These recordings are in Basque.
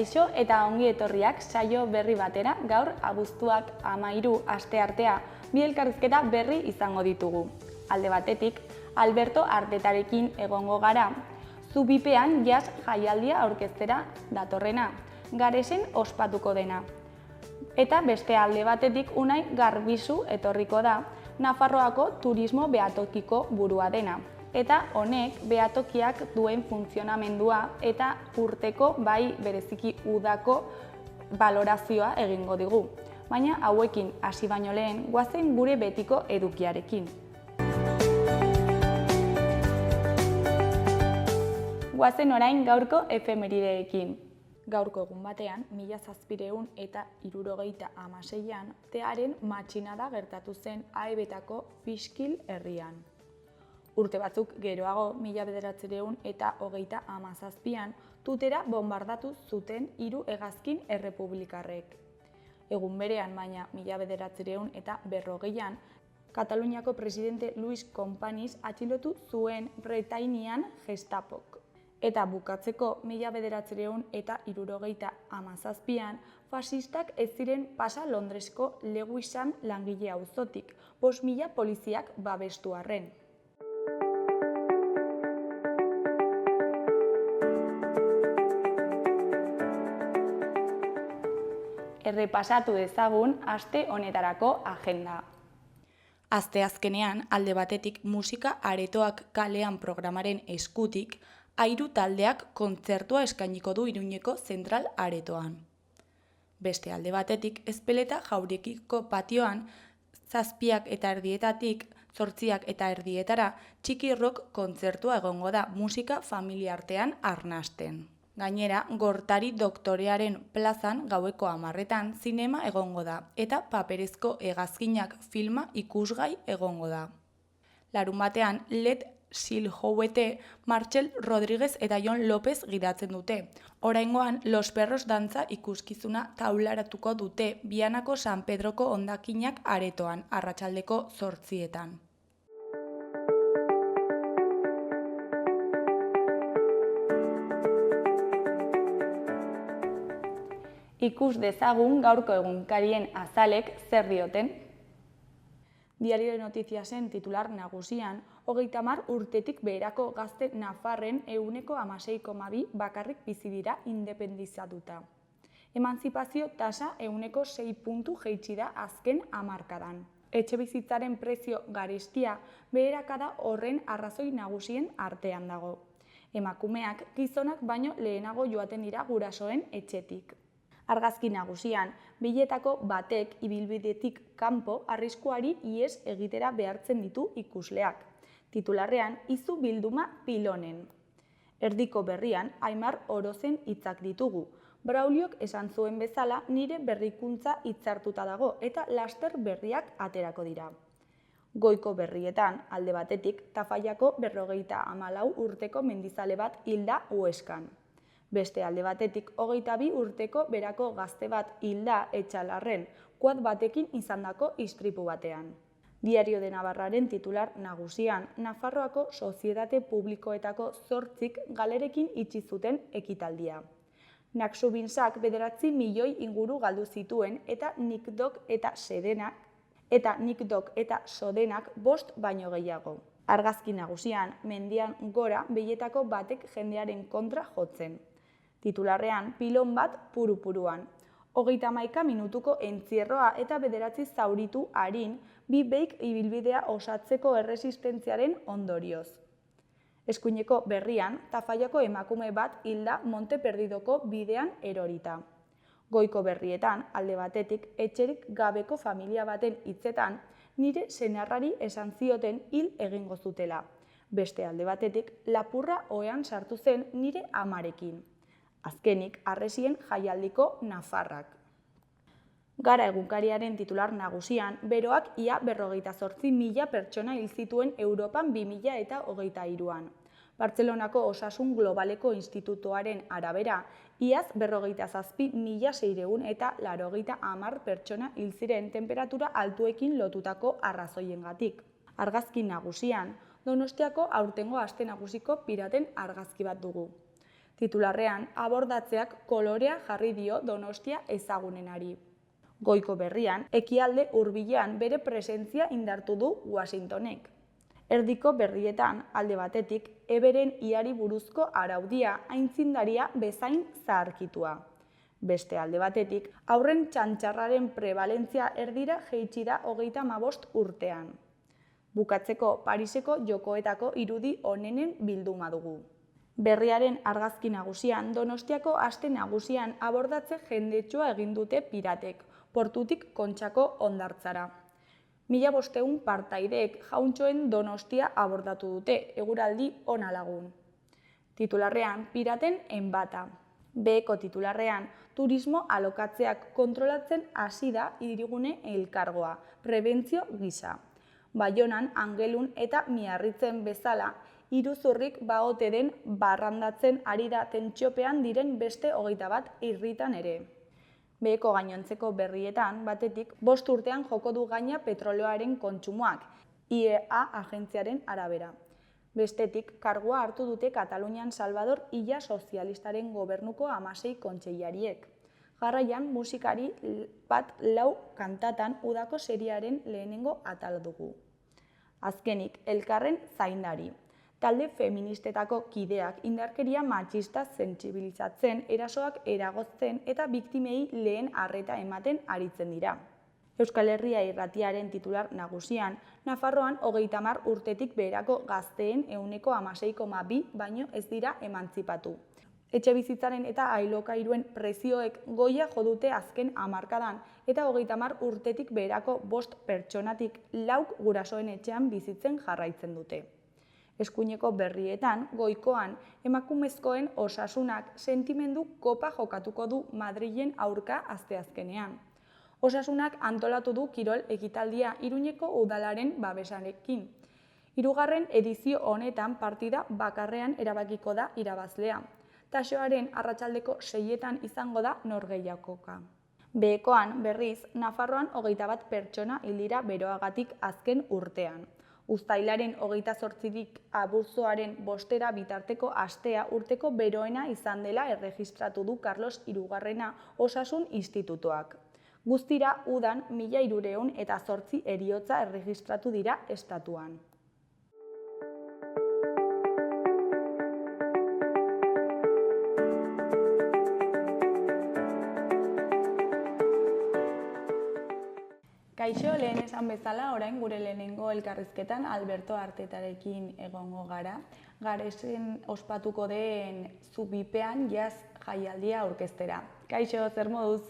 Kaixo eta ongi etorriak saio berri batera, gaur abuztuak 13 asteartea bi elkarrizketa berri izango ditugu. Alde batetik, Alberto Artetarekin egongo gara, Zubipean jazz jaialdia aurkeztera datorrena, Garesen ospatuko dena. Eta beste alde batetik Unai Garbizu etorriko da, Nafarroako turismo behatokiko burua dena. Eta honek behatokiak duen funtzionamendua eta urteko bai bereziki udako balorazioa egingo digu. Baina hauekin hasi baino lehen goazen gure betiko edukiarekin. Goazen orain gaurko efemerideekin. Gaurko egun batean, 1700 eta 76an tearen matxinada gertatu zen Aebetako Fiskil herrian. Urte batzuk geroago, 1900 eta 37an, Tutera bombardatu zuten 3 hegazkin errepublikarrek. Egun berean, baina 1900 eta 40an, Kataluniako presidente Luis Companys atxilotu zuen Bretainian Gestapok. Eta bukatzeko 1900 eta 77an, fasistak ez ziren pasa Londresko Lewisham langile auzotik, 5.000 poliziak babestu arren. Errepasatu dezagun aste honetarako agenda. Asteazkenean, alde batetik musika aretoak kalean programaren eskutik, Airu taldeak kontzertua eskainiko du Iruñeko Zentral aretoan. Beste alde batetik, Ezpeleta Jauregiko patioan, 7:30 8:30 txiki rock kontzertua egongo da musika familia artean arnasten. Gainera, Gortari Doktorearen plazan gaueko 10etan zinema egongo da eta paperezko hegazkinak filma ikusgai egongo da. Larunbatean, Led Silhouette, Martxel Rodríguez eta Jon López gidatzen dute. Oraingoan, Los Perros dantza ikuskizuna taularatuko dute Bianako San Pedroko hondakinak aretoan, arratsaldeko 8etan. Ikus dezagun gaurko egunkarien azalek zer dioten. Diario de Notiziasen titular nagusian, 30 urtetik beherako gazte nafarren 16,2 bakarrik bizi dira independizatuta. Emantzipazio tasa 6 puntu jaitsi da azken hamarkadan. Etxebizitzaren prezio garestia beherakada horren arrazoi nagusien artean dago. Emakumeak gizonak baino lehenago joaten dira gurasoen etxetik. Argazki nagusian, biletako batek ibilbidetik kanpo arriskuari ihes egitera behartzen ditu ikusleak. Titularrean, izu bilduma pilonen. Erdiko berrian, Aimar Orozen hitzak ditugu. Brauliok esan zuen bezala nire berrikuntza hitzartuta dago eta laster berriak aterako dira. Goiko berrietan, alde batetik, Tafallako 54 urteko mendizale bat hilda Hueskan. Beste alde batetik, 22 urteko berako gazte bat hilda Etxalarren, kuad batekin izandako istripu batean. Diario de Navarraren titular nagusian, Nafarroako sozietate publikoetako 8 galerekin itxi zuten ekitaldia. Naxubinsak 9 milioi inguru galdu zituen eta Nikdok eta Sodenak 5 baino gehiago. Argazki nagusian, mendian gora biletako batek jendearen kontra jotzen. Titularrean, pilon bat puru-puruan. 31 minutuko entzierroa eta 9 zauritu arin, bi beik ibilbidea osatzeko erresistentziaren ondorioz. Eskuineko berrian, Tafallako emakume bat hilda Monte Perdidoko bidean erorita. Goiko berrietan, alde batetik, etxerik gabeko familia baten hitzetan, nire senarrari esan zioten hil egingo zutela. Beste alde batetik, lapurra ohean sartu zen nire amarekin. Azkenik, Harresien jaialdiko Nafarrak. Gara egunkariaren titular nagusian, beroak ia 58.000 pertsona hil zituen Europan 2023an. Bartzelonako Osasun Globaleko Institutoaren arabera, iaz 57.680 pertsona hil ziren tenperatura altuekin lotutako arrazoiengatik. Argazki nagusian, Donostiako aurtengo aste nagusiko piraten argazki bat dugu. Titularrean, abordatzeak kolorea jarri dio Donostia ezagunenari. Goiko berrian, ekialde hurbilean bere presentzia indartu du Washingtonek. Erdiko berrietan, alde batetik, eberen iari buruzko araudia aintzindaria bezain zaharkitua. Beste alde batetik, haurren txantxarraren prebalentzia erdira jeitsi da 35 urtean. Bukatzeko Pariseko jokoetako irudi onenen bilduma dugu. Berriaren argazki nagusian, Donostiako aste nagusian abordatze jendetsua egin dute piratek, portutik Kontxako hondartzara. 1500 partaideek jauntxoen Donostia abordatu dute, eguraldi ona lagun. Titularrean, piraten enbata. Beheko titularrean, turismo alokatzeak kontrolatzen hasi da hirigune elkargoa, prebentzio gisa. Baionan, Angelun eta Miarritzen bezala, iruzurrik baote den barrandatzen ari da tentsiopean diren beste 21 irritan ere. Beheko gainontzeko berrietan, batetik, 5 urtean joko du gaina petrolioaren kontsumoak, IEA agentziaren arabera. Bestetik, kargua hartu dute Katalunian Salvador Illa sozialistaren gobernuko 16 kontseilariek. Jarraian, musikari bat 4 kantatan udako seriaren lehenengo atal dugu. Azkenik, elkarren zaindari. Talde feministetako kideak indarkeria matxista sentsibilizatzen, erasoak eragozten eta biktimei lehen arreta ematen aritzen dira. Euskal Herria irratiaren titular nagusian, Nafarroan 30 urtetik beherako gazteen 16,2 baino ez dira emantzipatu. Etxebizitzaren eta ailokairuen prezioek goia jo dute azken hamarkadan eta 30 urtetik beherako 5 pertsonatik 4 gurasoen etxean bizitzen jarraitzen dute. Eskuineko berrietan, goikoan, emakumezkoen osasunak sentimendu kopa jokatuko du Madrilen aurka asteazkenean. Osasunak antolatu du kirol ekitaldia Iruñeko udalaren babesarekin. 3. edizio honetan partida bakarrean erabakiko da irabazlea. Taxoaren arratsaldeko 6etan izango da norgehiagoka. Behekoan, berriz, Nafarroan 21 pertsona hil dira beroagatik azken urtean. Uztailaren 28tik abuztuaren 5era bitarteko astea urteko beroena izan dela erregistratu du Carlos III Osasun Institutuak. Guztira, udan 1308 heriotza erregistratu dira estatuan. Kaixo, lehen esan bezala, orain gure lehenengo elkarrizketan Alberto Artetarekin egongo gara. Garesen ospatuko den Zubipean jazz jaialdia aurkeztera. Kaixo, zer moduz?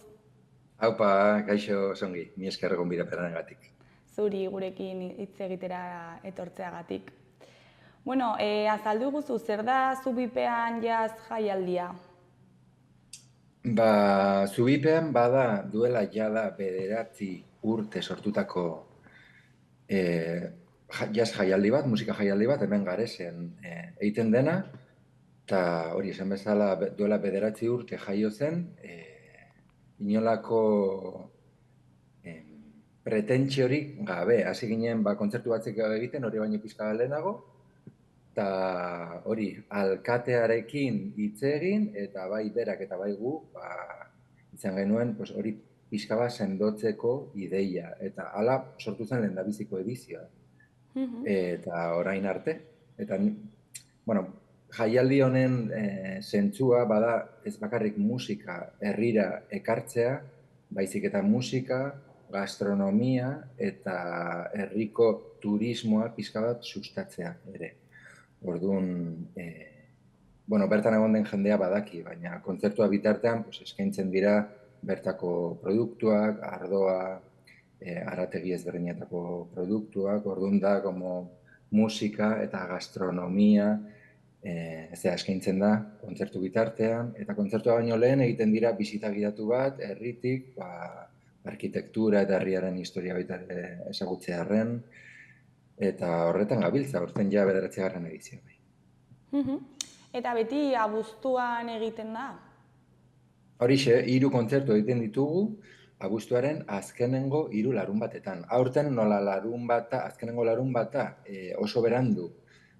Haupa, kaixo, zongi, mi esker gonbidapenagatik. Zuri gurekin hitz egitera etortzeagatik. Bueno, azaldu guzu, zer da Zubipean jazz jaialdia? Zubipean bada duela jada 9 urte sortutako jazz jaialdi bat, musika jaialdi bat, hemen Garesen egiten dena, eta hori esan bezala duela 9 urte jaio zen, inolako pretentsiorik gabe, hasi ginen kontzertu batzuk egiten, hori baino pizka lehenago, eta hori alkatearekin hitz egin, eta bai berak eta bai gu, izan genuen hori pizka bat sendotzeko ideia, eta hala sortu zen lehendabiziko edizioa, eta orain arte. Eta, bueno, jaialdi honen zentzua bada ez bakarrik musika herrira ekartzea, baizik eta musika, gastronomia eta herriko turismoa pizka bat sustatzea ere. Orduan, bertan egon den jendea badaki, baina kontzertua bitartean eskaintzen dira bertako produktuak, ardoa, arategi ezberdinetako produktuak, orduan da, musika eta gastronomia eskaintzen da kontzertu bitartean, eta kontzertua baino lehen egiten dira bisita gidatu bat, herritik, arkitektura eta herriaren historia baita ezagutzearren, eta horretan gabiltza, horten ja 9. edizioa. Eta beti abuztuan egiten da? Horixe, 3 kontzertu egiten ditugu, abuztuaren azkenengo 3 larunbatetan. Aurten nola azkenengo larunbata oso berandu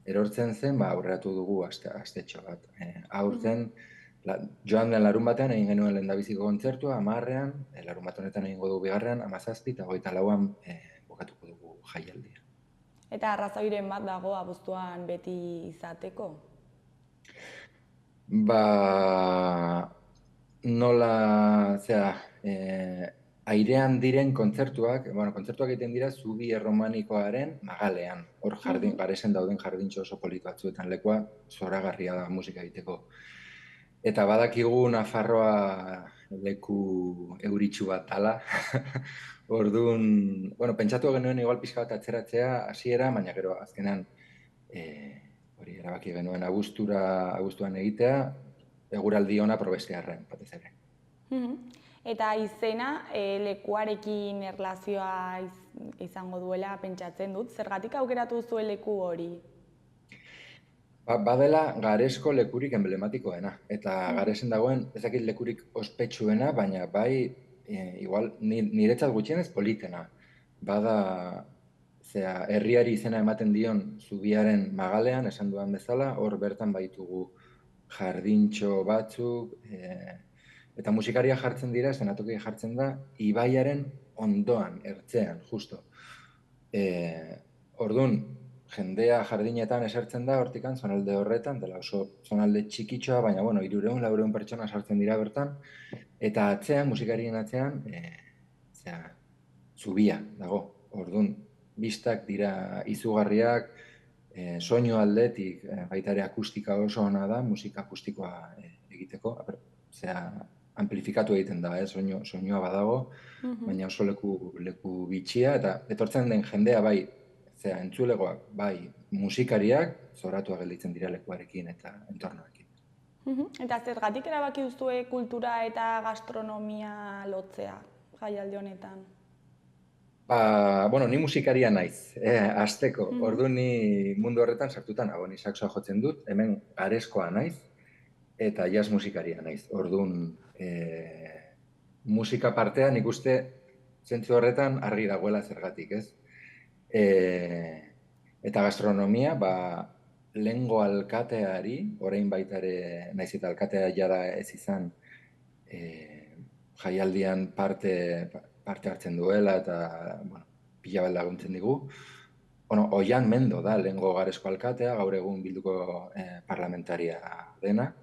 erortzen zen, aurreratu dugu astetxo bat. Aurten, joan den larun batean egin genuen lehendabiziko kontzertua, 10ean, larun bat honetan egingo dugu bigarrean, 17 eta 24an bukatuko dugu jaialdia. Eta arrazoiren bat dago abuztuan beti izateko? Nola, airean diren kontzertuak egiten dira zubi erromanikoaren magalean. Hor garesen dauden jardintxo oso politu batzuetan, lekua zoragarria da musika egiteko. Eta badakigu Nafarroa leku euritsu bat dala. Orduan, pentsatu genuen igual pixka bat atzeratzea hasiera, baina gero azkenan hori erabaki genuen abuztuan egitea, eguraldi ona probestearren, batez ere. Eta izena lekuarekin erlazioa izango duela pentsatzen dut. Zergatik aukeratu zuen leku hori? Badela Garesko lekurik emblematikoena. Eta Garesen dagoen, ez dakit lekurik ospetsuena, baina bai, igual, niretzat gutxienez politena. Bada, herriari izena ematen dion zubiaren magalean, esan dudan bezala, hor bertan baitugu jardintxo batzuk, eta musikaria jartzen dira, zenatokia jartzen da, ibaiaren ondoan, ertzean, justo. Orduan, jendea jardinetan esertzen da, hortikan, zonalde horretan, dela oso zonalde txikitxoa, baina, 300-400 pertsona sartzen dira bertan, eta atzean, musikarien atzean, zubia dago. Orduan, bistak dira izugarriak, soinu aldetik, baita ere akustika oso ona da, musika akustikoa egiteko, amplifikatu egiten da, soinua badago, baina oso leku bitxia, eta etortzen den jendea bai, entzulegoak, bai, musikariak zoratuak gelditzen dira lekuarekin eta entornoekin. Eta zergatik erabaki duzue kultura eta gastronomia lotzea jaialdi honetan? Ni musikaria naiz, hasteko. Orduan ni mundu horretan sartuta nago, ni saxoa jotzen dut, hemen Gareskoa naiz, eta jazz musikaria naiz. Orduan, musika partea nik uste zentzu horretan argi dagoela zergatik, ez? Eta gastronomia, lehengo alkateari, orain baita ere, naiz eta alkatea jada ez izan, jaialdian parte hartzen duela eta pila bat laguntzen digu. Oian Mendo da lehengo Garesko alkatea, gaur egun Bilduko parlamentaria dena,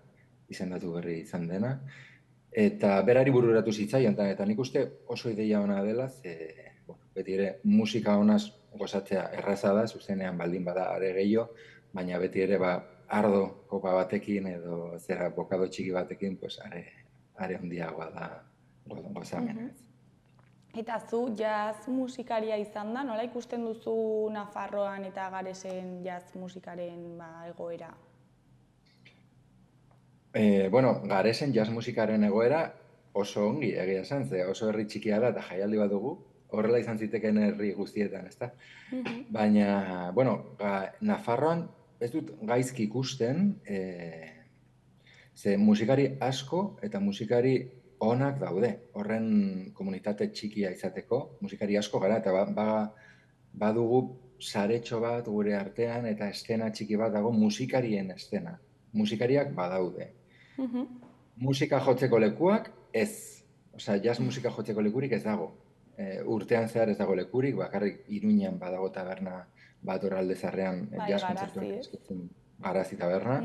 izendatu berri izan dena. Eta berari bururatu zitzaion, eta nik uste oso ideia ona dela, beti ere musika honaz gozatzea erraza da, zuzenean baldin bada are gehiago, baina beti ere ardo kopa batekin edo bokado txiki batekin, are handiagoa da gozamena. Eta zu jazz musikaria izan da, nola ikusten duzu Nafarroan eta Garesen jazz musikaren egoera? Garesen jazz musikaren egoera oso ongi egia esan, oso herri txikia da eta jaialdi bat dugu, horrela izan zitekeen herri guztietan, ezta? Baina, Nafarroan ez dut gaizki ikusten, musikari asko eta musikari onak daude, horren komunitate txikia izateko, musikari asko gara, eta badugu saretxo bat gure artean eta estena txiki bat dago musikarien estena. Musikariak badaude. Musika jotzeko lekuak ez. Jazz musika jotzeko lekurik ez dago. Urtean zehar ez dago lekurik, bakarrik Iruñan badago taberna bat hor Aldezarrean jazz kontzertuak eskatzen, Garazi taberna.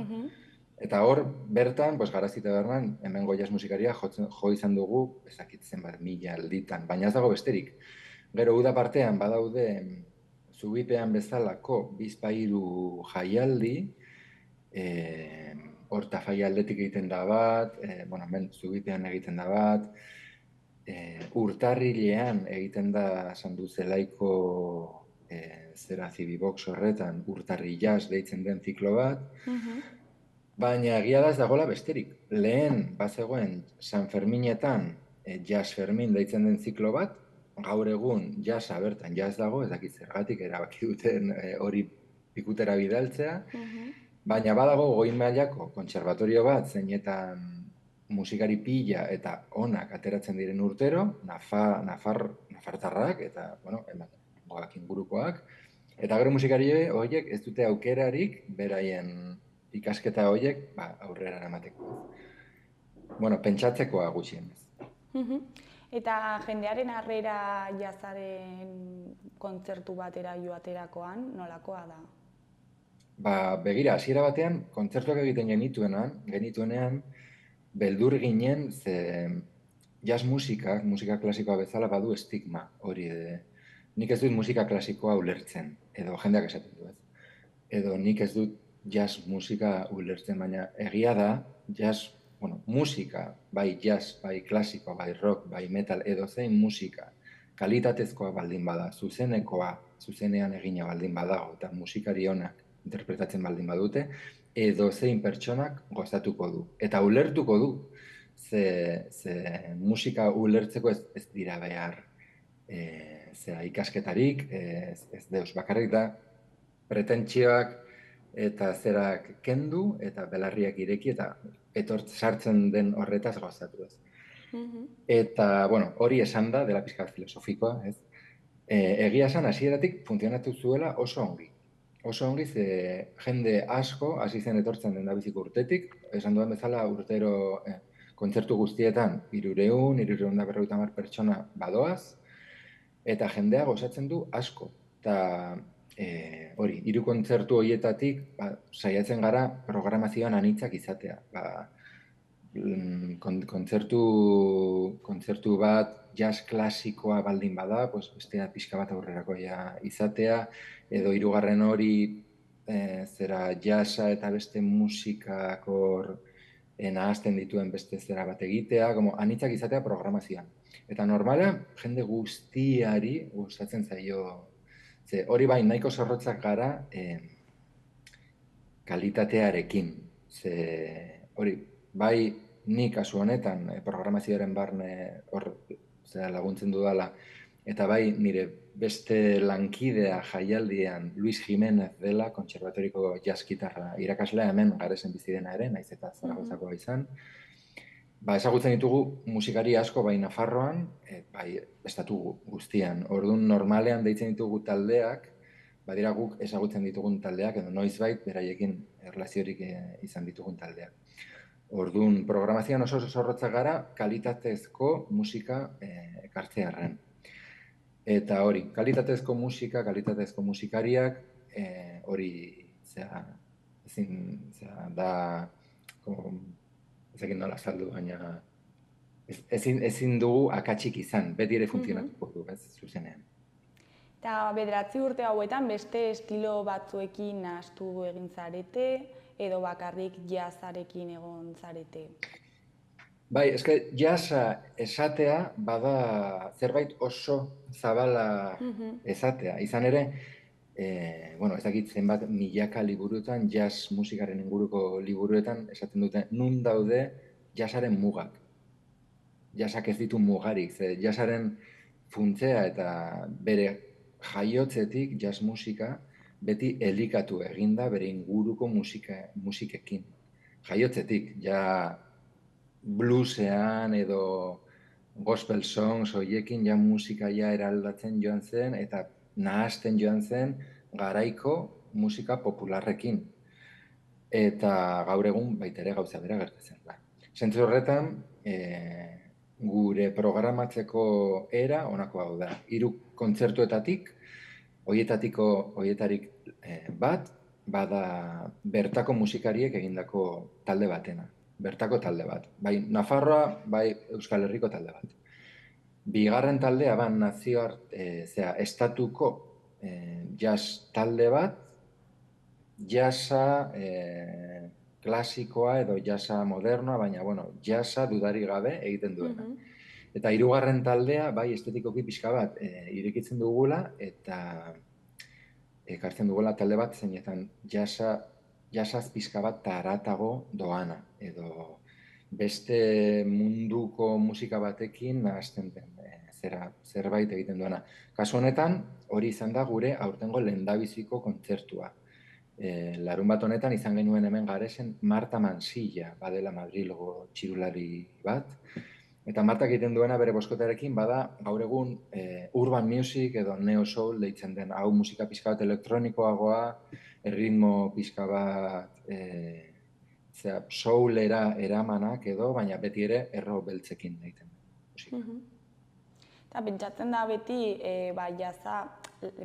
Eta hor, bertan, Garazi tabernan, hemengo jazz musikaria jo izan dugu, ezakitzen 1000 alditan, baina ez dago besterik. Gero uda partean badaude zubipean bezalako bizpahiru jaialdi, hor Tafalla aldetik egiten da bat, hemen zubipean egiten da bat, urtarrilean egiten da Sanduzelaiko Zibibox horretan urtarri jazz deitzen den ziklo bat, baina egia da ez dagoela besterik. Lehen bazegoen San Ferminetan Jazz Fermin deitzen den ziklo bat, gaur egun jazza bertan jazz dago, ez dakit zergatik erabaki duten hori pikutera bidaltzea, baina badago goi mailako kontserbatorio bat, zeinetan musikari pila eta onak ateratzen diren urtero, nafartarrak eta, ingurukoak, Eta gero musikari horiek ez dute aukerarik beraien ikasketa horiek aurrera eramateko. Bueno, pentsatzekoa gutxienez. Eta jendearen harrera jazaren kontzertu batera joaterakoan, nolakoa da? Begira, hasiera batean, kontzertuak egiten genituenean, beldur ginen, ze jazz musika klasikoa bezala badu estigma hori. Nik ez dut musika klasikoa ulertzen, edo jendeak esaten du ez. Edo nik ez dut jazz musika ulertzen, baina egia da, musika, bai jazz, bai klasikoa, bai rock, bai metal, edo zein musika, kalitatezkoa baldin bada, zuzenean egina baldin badago, eta musikari onak interpretatzen baldin badute, edo zein pertsonak gozatuko du. Eta ulertuko du, ze musika ulertzeko ez dira behar ikasketarik, ez deus bakarrik da, pretentsioak eta zerak kendu eta belarriak ireki eta sartzen den horretaz gozatu ez. Eta, hori esan da, dela pixka filosofikoa, ez? Egia esan, hasieratik funtzionatu zuela oso ongi. Oso ongi, ze jende asko hasi zen etortzen den dabiziko urtetik, esan duen bezala urtero kontzertu guztietan 300-350 pertsona badoaz, eta jendea gozatzen du asko. Eta hori, 3 kontzertu horietatik saiatzen gara programazioan anitzak izatea. Kontzertu bat jazz klasikoa baldin bada, bestea pixka bat aurrerakoia izatea, edo 3. hori zera jazza eta beste musikakor nahazten dituen beste zera bat egitea, anitzak izatea programazioan. Eta normala, jende guztiari gustatzen zaio. Ze hori bai, nahiko zorrotzak gara kalitatearekin. Ze hori, bai, ni kasu honetan programazioaren barne laguntzen dudala, eta bai, nire beste lankidea jaialdian Luis Jimenez dela, kontserbatoriko jazzkitarra irakaslea hemen Garesen bizi dena ere, naiz eta Zaragozakoa izan. Ezagutzen ditugu musikari asko bai Nafarroan, bai estatu guztian. Orduan normalean deitzen ditugu taldeak, badira guk ezagutzen ditugun taldeak, edo noizbait beraiekin erlaziorik izan ditugun taldeak. Orduan programazioan oso zorrotzak gara kalitatezko musika ekartzearren. Eta hori, kalitatezko musikariak, hori da, ezekin nola saldu, baina ezin dugu akatsik izan, beti ere funtzionatuko du, zuzenean. Eta 9 urte hauetan beste estilo batzuekin nahastu egin zarete, edo bakarrik jazzarekin egon zarete? Bai, eske jazza esatea bada zerbait oso zabala esatea. Izan ere, ez dakit zenbat milaka liburuetan, jazz musikaren inguruko liburuetan esaten dute nun daude jazzaren mugak. Jazzak ez ditu mugarik, ze jazzaren funtzea eta bere jaiotzetik jazz musika beti elikatu eginda bere inguruko musikekin. Jaiotzetik, ja bluesean edo gospel songs horiekin ja musika ja eraldatzen joan zen eta nahasten joan zen garaiko musika popularrekin. Eta gaur egun baitere gauza bera gertatzen da. Zentzu horretan, gure programatzeko era honako hau da. 3 kontzertuetatik, horietarik bat, bada bertako musikariek egindako talde batena. Bertako talde bat. Bai Nafarroa, bai Euskal Herriko talde bat. 2. taldea estatuko jazz talde bat, jazza klasikoa edo jazza modernoa, baina jazza dudari gabe egiten duena. Eta 3. taldea, bai estetikoki pixka bat irekitzen dugula eta ekartzen dugula talde bat zeinetan jazzaz pixka bat taratago doana, edo beste munduko musika batekin nahazten den zerbait egiten duena. Kasu honetan, hori izan da gure aurtengo lehendabiziko kontzertua. Larunbat honetan izan genuen hemen Garesen Marta Mansilla, badela Madrilgo txirulari bat, Eta Martak egiten duena bere boskotarekin bada gaur egun urban music edo neo soul deitzen den. Hau musika pixka bat elektronikoagoa, erritmo pixka bat soulera eramanak edo, baina beti ere erro beltzekin egiten den musika. Eta pentsatzen da beti jaza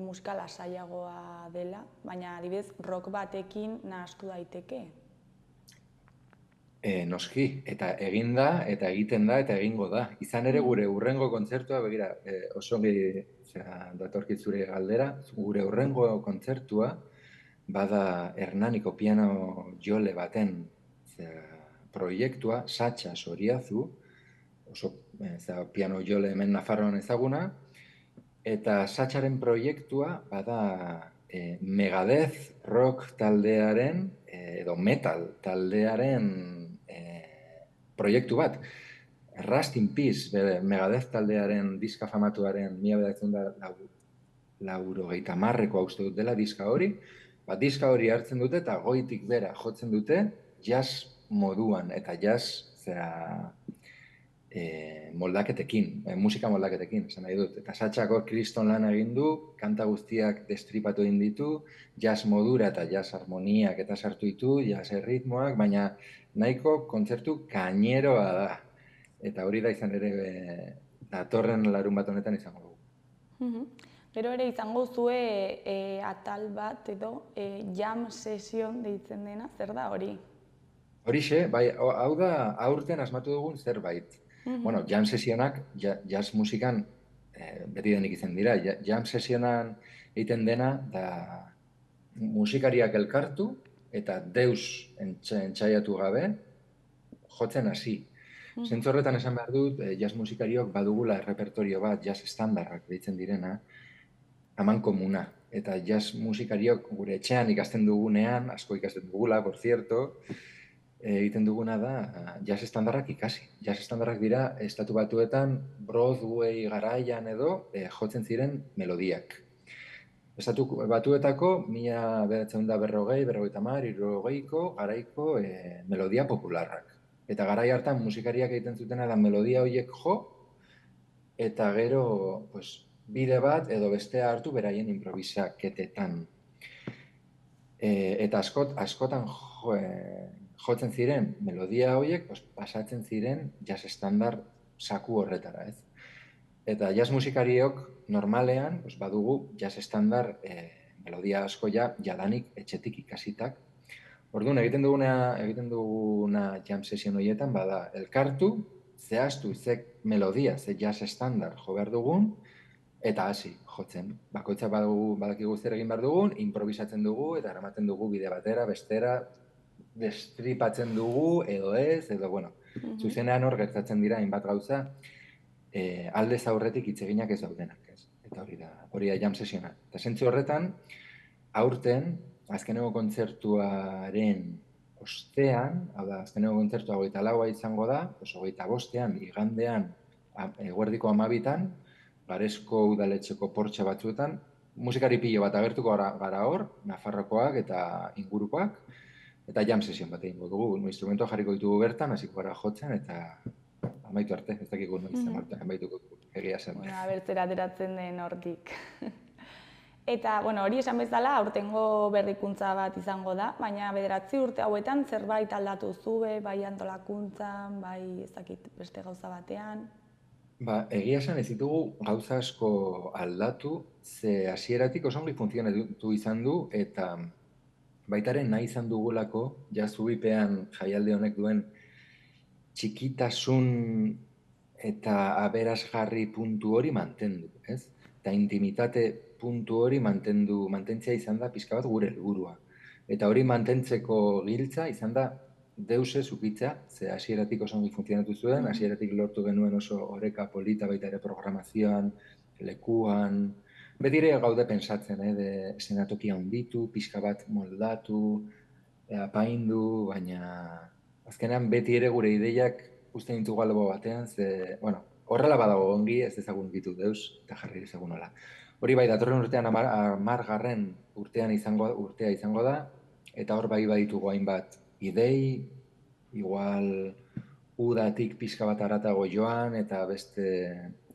musika lasaiagoa dela, baina adibidez rock batekin nahastu daiteke. Noski, eta egin da, eta egiten da, eta egingo da. Izan ere gure hurrengo kontzertua, begira, oso ongi datorkit zure galdera, gure hurrengo kontzertua bada Hernaniko piano jole baten proiektua, Satxa Soriazu, oso piano jole hemen Nafarroan ezaguna, eta Satxaren proiektua bada Megadeth rock taldearen edo metal taldearen proiektu bat. Rust in Peace, Megadeth taldearen diska famatuaren 1990ko uste dut dela diska hori, diska hori hartzen dute eta goitik bera jotzen dute jazz moduan eta jazz moldaketekin, musika moldaketekin, esan nahi dut. Eta Satxako kriston lan egin du, kanta guztiak destripatu egin ditu, jazz modura eta jazz harmoniak eta sartu ditu, jazz erritmoak, baina nahiko kontzertu kaineroa da. Eta hori da izan ere datorren larun bat honetan izango dugu. Gero ere izango zue atal bat edo jam session deitzen dena, zer da hori? Horixe, bai, hau da aurten asmatu dugun zerbait. Bueno, jam sesionak jazz musikan beti denik izan dira. Jam sesionan egiten dena da musikariak elkartu eta deus entsaiatu gabe jotzen hasi. Zentzu horretan esan behar dut, jazz musikariok badugula repertorio bat, jazz estandarrak deitzen direna, aman komuna. Eta jazz musikariok gure etxean ikasten dugunean, asko ikasten dugula, por cierto, egiten duguna da jazz estandarrak ikasi. Jazz estandarrak dira, estatu batuetan Broadway garaian edo jotzen ziren melodiak. Estatu batuetako 1940-1950ko garaiko melodia popularrak. Eta garai hartan musikariak egiten zutena da melodia horiek jo, eta gero bide bat edo bestea hartu beraien improvisaketetan. Eta askotan jotzen ziren melodia horiek pasatzen ziren jazz estandar saku horretara, ez? Eta jazz musikariok normalean badugu jazz estandar melodia asko jadanik etxetik ikasitak. Orduan, egiten duguna jam session horietan bada elkartu, zehaztu ze melodia, ze jazz estandar jo behar dugun, eta hasi jotzen. Bakoitzak badakigu zer egin behar dugun, improvisatzen dugu eta eramaten dugu bide batera, bestera, destripatzen dugu, edo ez, edo, bueno, zuzenean hor gertatzen dira hainbat gauza, aldez aurretik hitzeginak ez daudenak, ez? Eta hori da jam sessiona. Eta zentzu horretan, aurten, azkeneko kontzertuaren ostean, hau da, azkeneko kontzertua 24 izango da, 25ean, igandean, eguerdiko 12etan, Garesko udaletxeko portxe batzuetan, musikari pilo bat agertuko gara hor, Nafarrokoak eta ingurukoak, eta jam session bat egingo dugu. Instrumentoa jarriko ditugu bertan, hasiko gara jotzen, eta amaitu arte, ez dakiko noiz amaituko egia zen. Bueno, abertzera ateratzen den hortik. Eta, bueno, hori esan bezala, aurtengo berrikuntza bat izango da, baina 9 urte hauetan zerbait aldatu zue, bai antolakuntzan, bai ez dakit beste gauza batean. Egia esan ez ditugu gauza asko aldatu, ze hasieratik oso ongi funtzionatu izan du, eta baitaren nahi izan dugulako, zubipean jaialdi honek duen txikitasun eta aberasgarri puntu hori mantendu, ez? Eta intimitate puntu hori mantentzea izan da pixka bat gure helburua. Eta hori mantentzeko giltza izan da deuse zukitzea, ze hasieratik oso ongi funtzionatu zuen, hasieratik lortu genuen oso oreka polita baita ere programazioan, lekuan, beti ere gaude pensatzen, eszenatokia handitu, pixka bat moldatu, apaindu, baina azkenean beti ere gure ideiak uste ditugu albo batean, ze, bueno, horrela badago ongi, ez ezagun ditu deus, eta jarri ezagun hola. Hori bai, datorren urtean 10. urtea izango da, eta hor bai baditugu hainbat idei, igual udatik pixka bat haratago joan, eta beste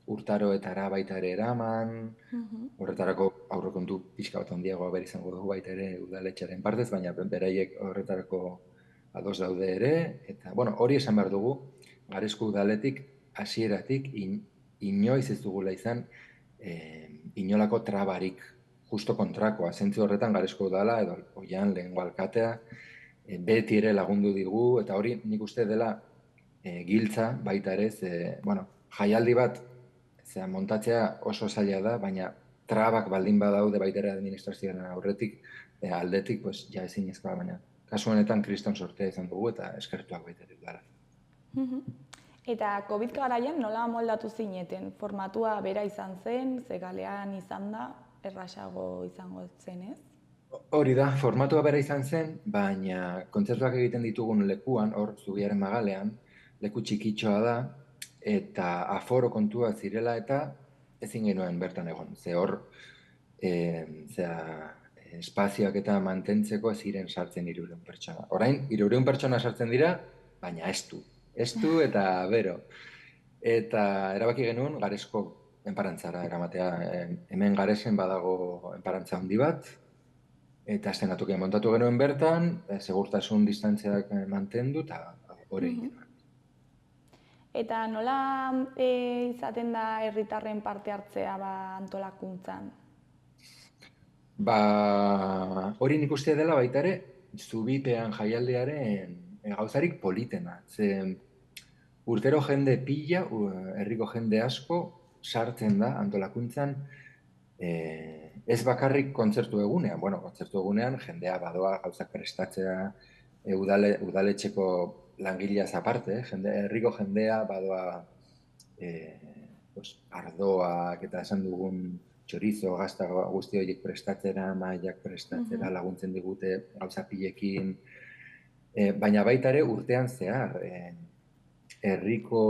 urtaroetara baita ere eraman, horretarako aurrekontu pixka bat handiagoa behar izango dugu baita ere udaletxearen partez, baina beraiek horretarako ados daude ere, eta hori esan behar dugu, Garezko udaletik hasieratik inoiz ez dugula izan inolako trabarik, justo kontrakoa, zentzu horretan Garezko udala edo oian lehengo alkatea beti ere lagundu digu, eta hori nik uste dela giltza baita ere, jaialdi bat montatzea oso zaila da, baina trabak baldin badaude baita ere administrazioaren aurretik, aldetik, ja ezin ezkoa, baina kasu honetan kriston sortea izan dugu eta eskertuak baita ere dara. Eta COVID garaian nola moldatu zineten? Formatua bera izan zen, zegalean izan da, errasago izango zen, ez? Hori da, formatua bera izan zen, baina kontzertuak egiten ditugun lekuan, hor Zubiaren Magalean, leku txikitxoa da, eta aforo kontua zirela eta ezin genuen bertan egon. Ze hor, espazioak eta mantentzeko ez ziren sartzen 300 pertsona. Orain, 300 pertsona sartzen dira, baina estu eta bero. Eta erabaki genuen Garezko enparantzara eramatea. Hemen Garezen badago enparantza handi bat, eta eszenatokia montatu genuen bertan, segurtasun distantziak mantendu, eta hori egin. Eta nola izaten da herritarren parte hartzea antolakuntzan? Hori nik uste dela baita ere, Zubipean jaialdiaren gauzarik politena. Urtero jende pila, herriko jende asko, sartzen da antolakuntzan, ez bakarrik kontzertu egunean. Kontzertu egunean jendea badoa gauzak prestatzea, udaletxeko langileaz aparte, herriko jendea badoa ardoak eta esan dugun txorizo, gazta guzti horiek prestatzera, mailak prestatzera, laguntzen digute gauza pilekin, baina baita ere urtean zehar, herriko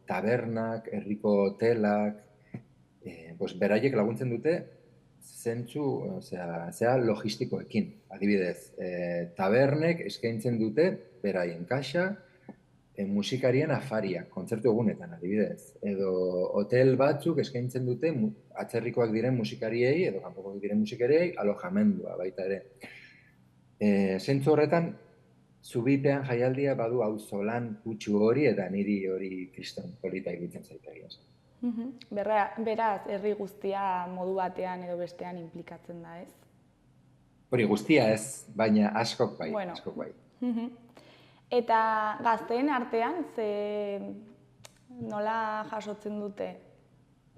tabernak, herriko hotelak, beraiek laguntzen dute zentzu, logistikoekin. Adibidez, tabernek eskaintzen dute beraien kaxa, musikarien afariak, kontzertu egunetan, adibidez. Edo hotel batzuk eskaintzen dute atzerrikoak diren musikariei, edo kanpokoak diren musikariei, alojamendua baita ere. Zentzu horretan, Zubipean jaialdia badu auzolan kutsu hori, eta niri hori kriston polita egiten zaitagia. Beraz, herri guztia modu batean edo bestean implikatzen da, ez? Hori guztia ez, baina askok bai. Eta gazteen artean, nola jasotzen dute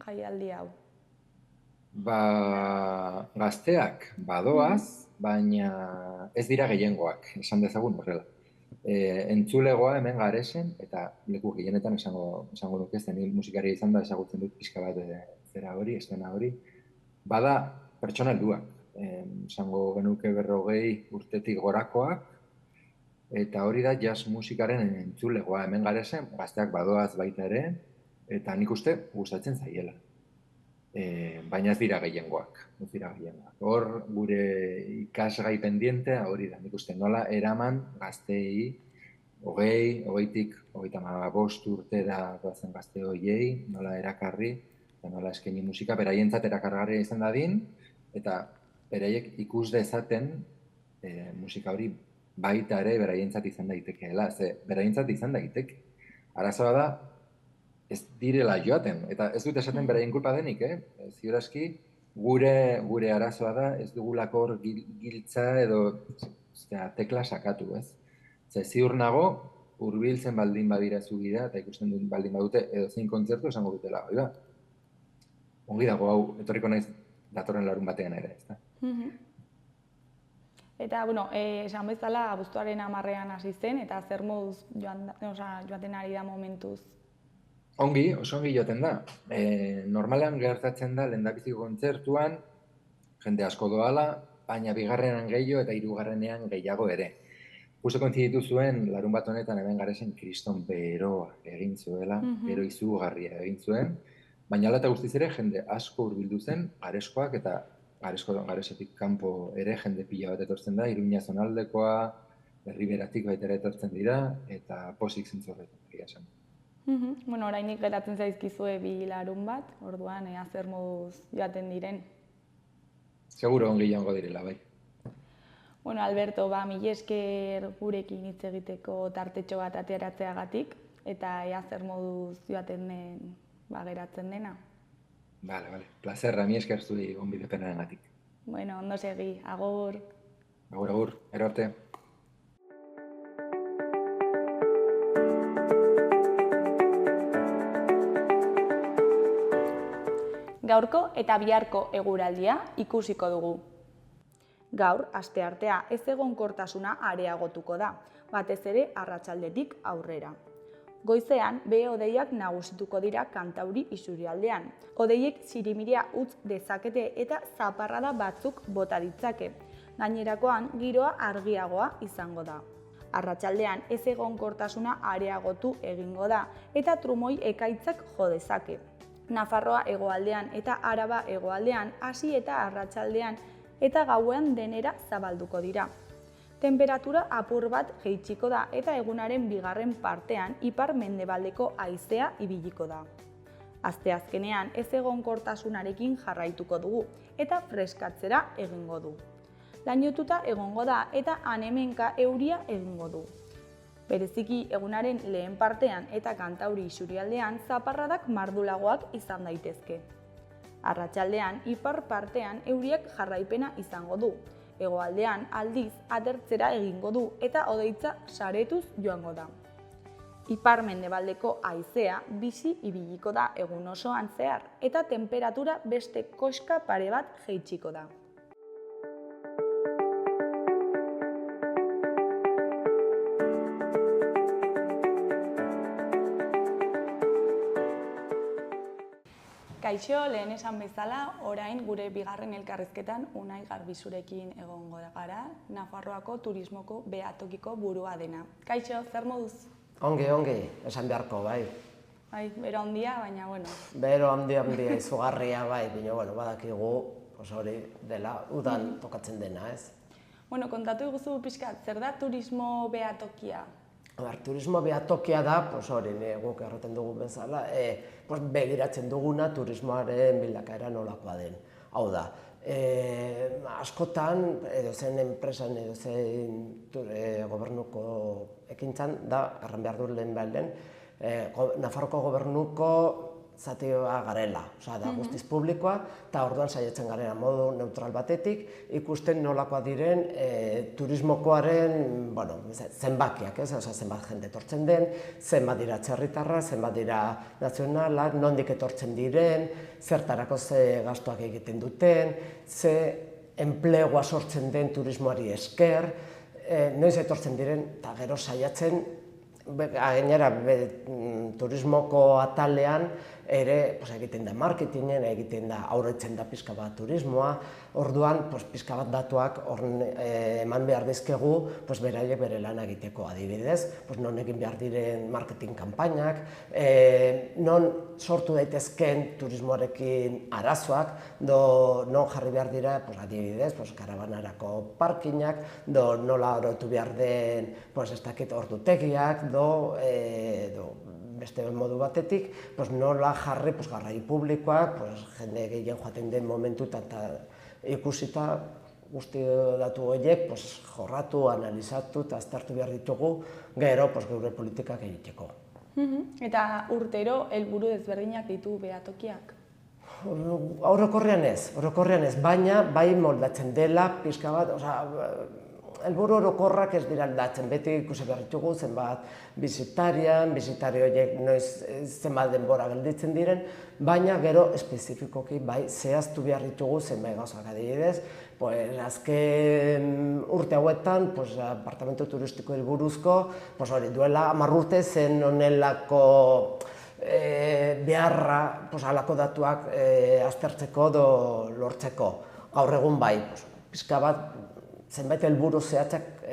jaialdi hau? Gazteak badoaz, baina ez dira gehiengoak, esan dezagun horrela. Entzulegoa hemen Garesen, eta leku gehienetan esango nuke, zenik musikaria izan da ezagutzen dut pixka bat zera hori, estena hori. Bada pertsona helduak, esango genuke 40 urtetik gorakoak, eta hori da jazz musikaren entzulegoa hemen Garesen, gazteak badoaz baita ere, eta nik uste gustatzen zaiela. Baina ez dira gehiengoak. Hor, gure ikasgai pendientea hori da, nik uste nola eraman gazteei, 20-tik 35 urtera doazen gazte horiei, nola erakarri, eta nola eskaini musika, beraientzat erakargarria izan dadin, eta beraiek ikus dezaten musika hori baita ere beraientzat izan daitekeela, beraientzat izan daiteke. Arazoa da, ez direla joaten, eta ez dut esaten beraien kulpa denik, ziurazki gure arazoa da, ez dugulako hor giltza edo tekla sakatu, ez? Ziur nago, hurbiltzen baldin badira Zubira, eta ikusten dut baldin badute edo zein kontzertu esango dutela, hori da? Ongi dago hau, etorriko naiz datorren larun batean ere, ez da? Eta, esan bezala, abuztuaren 10ean hasi zen, eta zer moduz joaten ari da momentuz? Ongi, oso ongi joaten da. Normalean gertatzen da, lehendabiziko kontzertuan, jende asko doala, baina bigarrenean gehiago eta hirugarrenean gehiago ere. Justo kointziditu zuen, larun bat honetan hemen Garesen kriston beroa egin zuela, bero izugarria egin zuen, baina hala eta guztiz ere jende asko hurbildu zen, Garezkoak eta Garesetik kanpo ere jende pila bat etortzen da, Iruña zonaldekoa, Herriberatik baita ere etortzen dira, eta pozik zentzu horretan, egia esan. Bueno, orainik geratzen zaizkizue 2 larun bat, orduan ea zer moduz joaten diren. Seguro ongi joango direla, bai. Bueno, Alberto, mila esker gurekin hitz egiteko tartetxo bat ateratzeagatik, eta ea zer moduz joaten den geratzen dena. Vale. Plazerra, mila esker zuri gonbidapenagatik. Bueno, ondo segi, agur. Agur, gero arte. Gaurko eta biharko eguraldia ikusiko dugu. Gaur, asteartea ez egonkortasuna areagotuko da, batez ere arratsaldetik aurrera. Goizean, behe-hodeiak nagusituko dira Kantauri isurialdean. Hodeiek zirimiria utz dezakete eta zaparrada batzuk bota ditzake. Gainerakoan, giroa argiagoa izango da. Arratsaldean ez egonkortasuna areagotu egingo da eta trumoi ekaitzak jo dezake. Nafarroa hegoaldean eta Araba hegoaldean hasi eta arratsaldean eta gauean denera zabalduko dira. Temperatura apur bat jaitsiko da eta egunaren bigarren partean ipar-mendebaldeko haizea ibiliko da. Asteazkenean ez egonkortasunarekin jarraituko dugu eta freskatzera egingo du. Lainotuta egongo da eta han-hemenka euria egingo du. Bereziki egunaren lehen partean eta Kantauri isurialdean zaparradak mardulagoak izan daitezke. Arratsaldean ipar partean euriak jarraipena izango du. Hegoaldean aldiz atertzera egingo du eta hodeitza saretuz joango da. Ipar-mendebaldeko haizea bizi ibiliko da egun osoan zehar eta temperatura beste koska pare bat jaitsiko da. Kaixo, lehen esan bezala, orain gure bigarren elkarrizketan Unai Garbizurekin egongo gara, Nafarroako turismoko behatokiko burua dena. Kaixo, zer moduz? Ongi, esan beharko, bai. Bai, bero handia, baina, bueno. Bero handia izugarria, bai, baina, bueno, badakigu, hori dela, udan tokatzen dena, ez? Bueno, kontatu iguzu pixkat, zer da turismo behatokia? Turismo behatokia da, hori, guk erraten dugu bezala, begiratzen duguna turismoaren bilakaera nolakoa den. Hau da, askotan, edozein enpresan, edozein gobernuko ekintzan, da, erran behar du lehen behar Nafarroko gobernuko zatioa garela, da guztiz publikoa, eta orduan saiatzen garela modu neutral batetik, ikusten nolakoa diren turismokoaren zenbakiak, zenbat jende etortzen den, zenbat dira txerritarra, zenbat dira nazionalak, nondik etortzen diren, zertarako ze gastuak egiten duten, ze enplegua sortzen den turismoari esker, noiz etortzen diren, eta gero saiatzen, gainera turismoko atalean ere egiten da marketingen, egiten da aurretzen da pixka bat turismoa, orduan pixka bat datuak eman behar dizkegu beraiek bere lan egiteko adibidez, non egin behar diren marketing kanpainak, non sortu daitezken turismoarekin arazoak, non jarri behar dira adibidez, karabanarako parkinak, nola orotu behar den ez dakit ordutegiak, beste modu batetik, nola jarri garraio publikoak, jende gehien joaten den momentutan eta ikusita guzti datu horiek jorratu, analizatu eta aztertu behar ditugu gero geure politikak egiteko. Eta urtero helburu desberdinak ditu behatokiak? Orokorrean ez, baina bai moldatzen dela pixka bat, helburu orokorrak ez dira aldatzen, beti ikusi behar ditugu zenbat bisitari horiek zenbat denbora gelditzen diren, baina gero espezifikoki bai zehaztu behar ditugu zenbait gauzak adibidez, azken urte hauetan apartamentu turistikoari buruzko, duela 10 urte zen honelako beharra halako datuak aztertzeko edo lortzeko. Gaur egun bai, pixka bat zenbait helburu zehatzak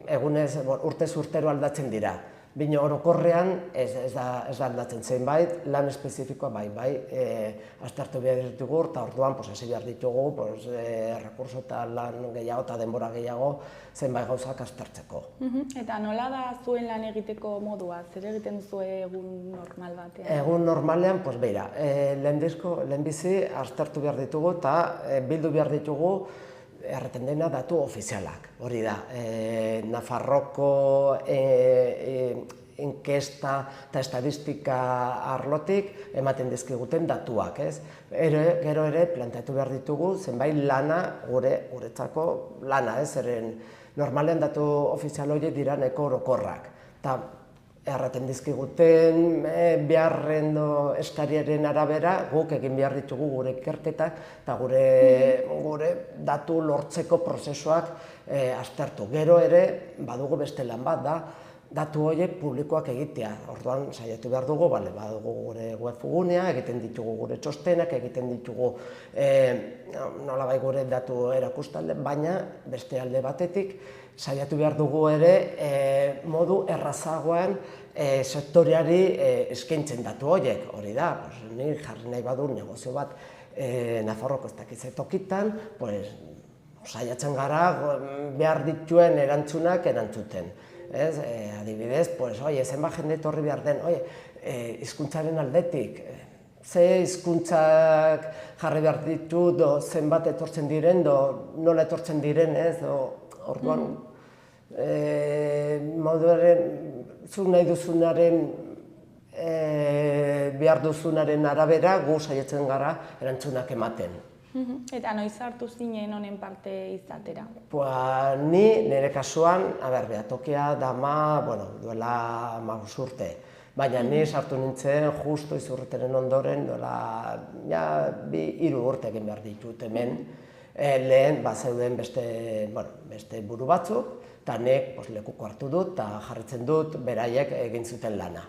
egunez urtez urtero aldatzen dira. Bino orokorrean ez da aldatzen zenbait, lan espezifikoa bai, aztertu behar ditugu, eta orduan hasi behar ditugu, rekurso eta lan gehiago eta denbora gehiago zenbait gauzak aztertzeko. Eta nola da zuen lan egiteko modua? Zer egiten duzu egun normal batean? Egun normalean, beira, lehenbizi aztertu behar ditugu eta bildu behar ditugu erreten dena datu ofizialak. Hori da, Nafarroko inkesta eta estadistika arlotik ematen dizkiguten datuak, ez? Gero ere planteatu behar ditugu zenbait lana guretzako lana, ez? Zeren normalean datu ofizial horiek dira nahiko orokorrak. Erraten dizkiguten beharren eskariaren arabera guk egin behar ditugu gure ikerketak eta gure datu lortzeko prozesuak aztertu. Gero ere badugu beste lan bat da datu horiek publikoak egitea. Orduan saiatu behar dugu, badugu gure webgunea, egiten ditugu gure txostenak, egiten ditugu nolabait gure datu erakustalde, baina beste alde batetik saiatu behar dugu ere modu errazagoan sektoreari eskaintzen datu horiek. Hori da, ni jarri nahi badu negozio bat Nafarroko ez dakiz tokitan, saiatzen gara behar dituen erantzunak erantzuten. Adibidez, zenbat jende etorri behar den, hizkuntzaren aldetik, ze hizkuntzak jarri behar ditu, zenbat etortzen diren, nola etortzen diren, orduan, zuk nahi duzunaren, behar duzunaren arabera, gu saiatzen gara erantzunak ematen. Eta noiz hartu zinen honen parte izatera? Ni nire kasuan, behatokia dama, duela 15 urte. Baina ni sartu nintzen justu Izurriteren ondoren, duela 2-3 urte egin behar ditut hemen. Lehen zeuden beste buru batzuk, eta nek lekuko hartu dut eta jarritzen dut beraiek egin zuten lana.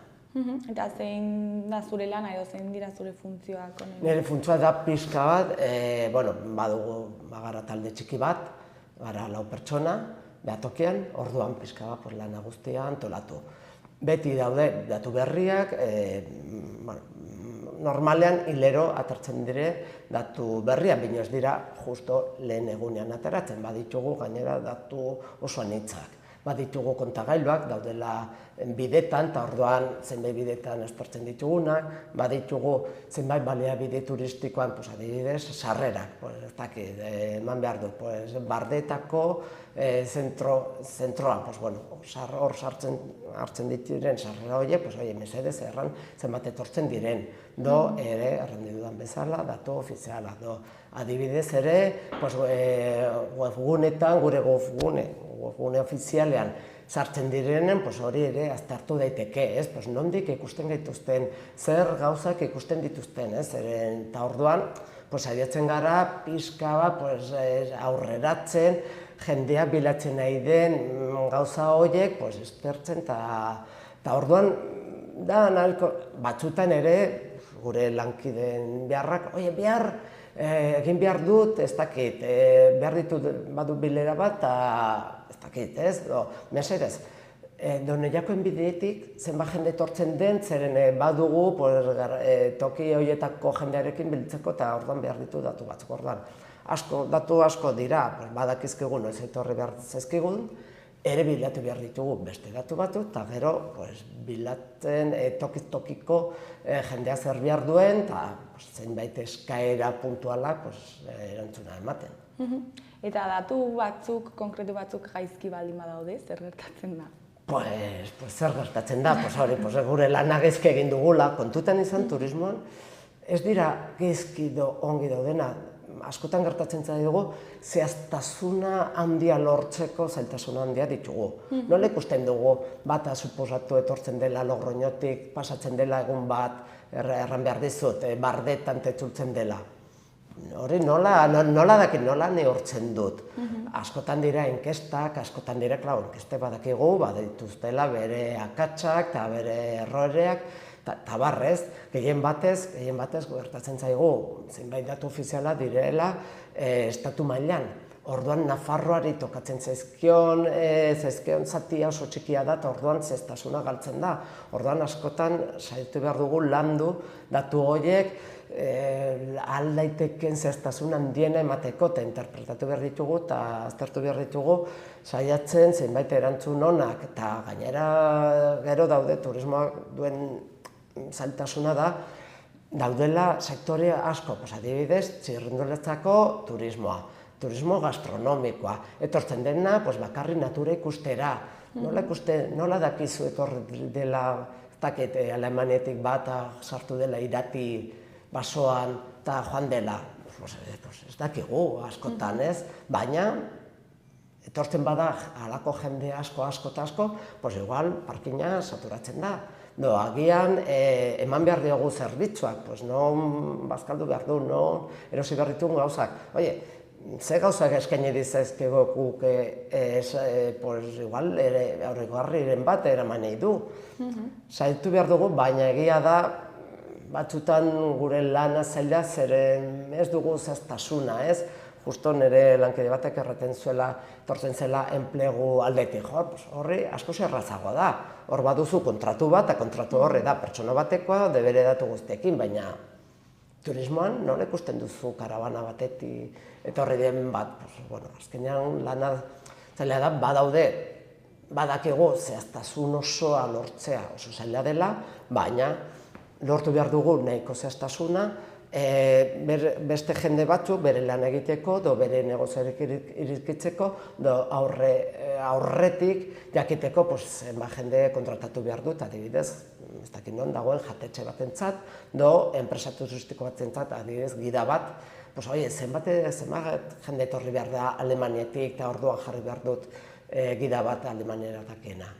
Eta zein da zure lana edo zein dira zure funtzioak? Nire funtzioa da pixka bat, badugu bagara talde txiki bat, gara 4 pertsona, behatokian, orduan pixka bat lana guztia antolatu. Beti daude datu berriak, normalean hilero atertzen dire datu berriak, baina ez dira justo lehen egunean ateratzen, baditugu gainera datu oso anitzak. Baditugu kontagailuak, daudela bidetan, eta orduan zenbait bidetan estortzen ditugunak, baditugu zenbait baliabide turistikoan, adibidez, sarrerak, ez dakit, eman behar dut, Bardetako zentroan, hor hartzen dituren sarrera horiek, mesedez erran zenbat etortzen diren, ere, errandi dudan bezala, datu ofiziala, adibidez ere, webgunetan, gure webgune ofizialean sartzen direnen, hori ere aztertu daiteke, nondik ikusten gaituzten, zer gauzak ikusten dituzten, eta orduan, saiatzen gara, pixka bat, aurreratzen, jendeak bilatzen nahi den gauza horiek, eztertzen, eta orduan, batzutan ere, gure lankideen beharrak, egin behar dut, ez dakit, behar ditut badu bilera bat, ez dakit, mesedez. Doneiakoen bideetik, zenbat jende etortzen den, zeren badugu toki horietako jendearekin biltzeko eta orduan behar ditu datu batzuk. Orduan, datu asko dira, badakizkigun, ez etorri behar zaizkigun, ere bilatu behar ditugu beste datu batzu, eta gero bilatzen tokiko jendea zer behar duen, eta zenbait eskaera puntuala erantzuna ematen. Eta datu batzuk, konkretu batzuk gaizki baldin badaude, zer gertatzen da? Zer gertatzen da, gure lana gaizki egin dugula, kontutan izan turismoan, ez dira gaizki ongi daudena, askotan gertatzen zaigu, zehaztasuna handia lortzeko zailtasuna handia ditugu. Nola ikusten dugu, bata suposatu etortzen dela Logroñotik, pasatzen dela egun bat, erran behar dizut, Bardetan tetzultzen dela. Hori nola dakit, nola neurtzen dut. Askotan dira inkestak, askotan dira, inkeste badakigu, badituztela bere akatsak eta bere erroreak, eta barrez, gehien batez gertatzen zaigu, zenbait datu ofiziala direla estatu mailan. Orduan Nafarroari tokatzen zaizkion zatia oso txikia da, eta orduan zehaztasuna galtzen da. Orduan askotan saiatu behar dugu landu datu horiek ahal daiteken zehaztasun handiena emateko, eta interpretatu behar ditugu eta aztertu behar ditugu saiatzen zenbait erantzun onak, eta gainera gero daude turismoak duen zailtasuna da, daudela sektore asko, adibidez, txirrindularitza turismoa, turismo gastronomikoa, etortzen dena bakarrik natura ikustera. Nola dakizu etorri dela, Alemaniatik bat sartu dela Irati basoan eta joan dela? Ez dakigu askotan, ez? Baina, etortzen bada halako jende asko eta asko, igual parkina saturatzen da. Agian eman behar diogu zerbitzuak, non bazkaldu behar du, non erosi behar ditugun gauzak. Ze gauzak eskaini dizaizkigu guk igual aurrekoarriren bat eraman nahi du. Saiatu behar dugu, baina egia da batzutan gure lana zaila zeren ez dugu zehaztasuna, ez? Justo nire lankide batek erraten zuela, etortzen zela enplegu aldetik, horri asko errazagoa da. Hor baduzu kontratu bat, eta kontratu horre da pertsona batekoa, debere datu guztiekin, baina turismoan nola ikusten duzu karabana batetik etorri den bat. Azkenean lana zaila da, badakigu zehaztasun osoa lortzea oso zaila dela, baina lortu behar dugu nahiko zehaztasuna, beste jende batzuk bere lan egiteko, bere negozioak irikitzeko, aurretik jakiteko jende kontratatu behar dut, adibidez, ez dakit non dagoen jatetxe batentzat, enpresa turistiko batentzat, adibidez, gida bat, zenbat jende etorri behar da Alemaniatik, eta orduan jarri behar dut gida bat Alemaniara dakiena.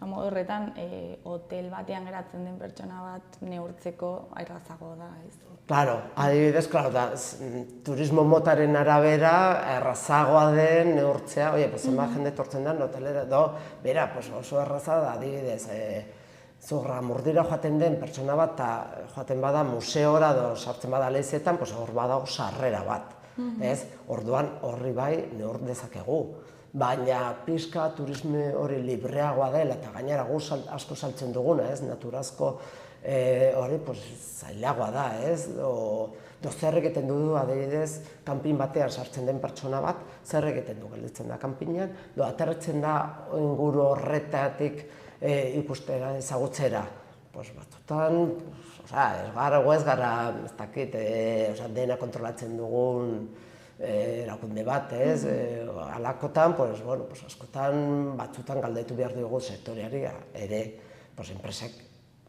Modu horretan, hotel batean geratzen den pertsona bat neurtzeko errazago da, ez? Claro, adibidez, turismo motaren arabera errazagoa den neurtzea, zenbat jende etortzen da hotelera, bera, oso erraza da, adibidez, Zurramurdira joaten den pertsona bat, eta joaten bada museora, sartzen bada lehizetan, hor badago sarrera bat, ez? Orduan horri bai neur dezakegu. Baina pixka turisme hori libreagoa dela, eta gainera gu asko saltzen duguna, naturazko hori zailagoa da, ez? Zer egiten du, adibidez, kanpin batean sartzen den pertsona bat, zer egiten du gelditzen da kanpinean, aterratzen da inguru horretatik ikustera, ezagutzera. Batzutan, ez gara, ez dakit, dena kontrolatzen dugun erakunde bat, ez? Halakotan, askotan batzutan galdetu behar dugu sektoreari ere, enpresak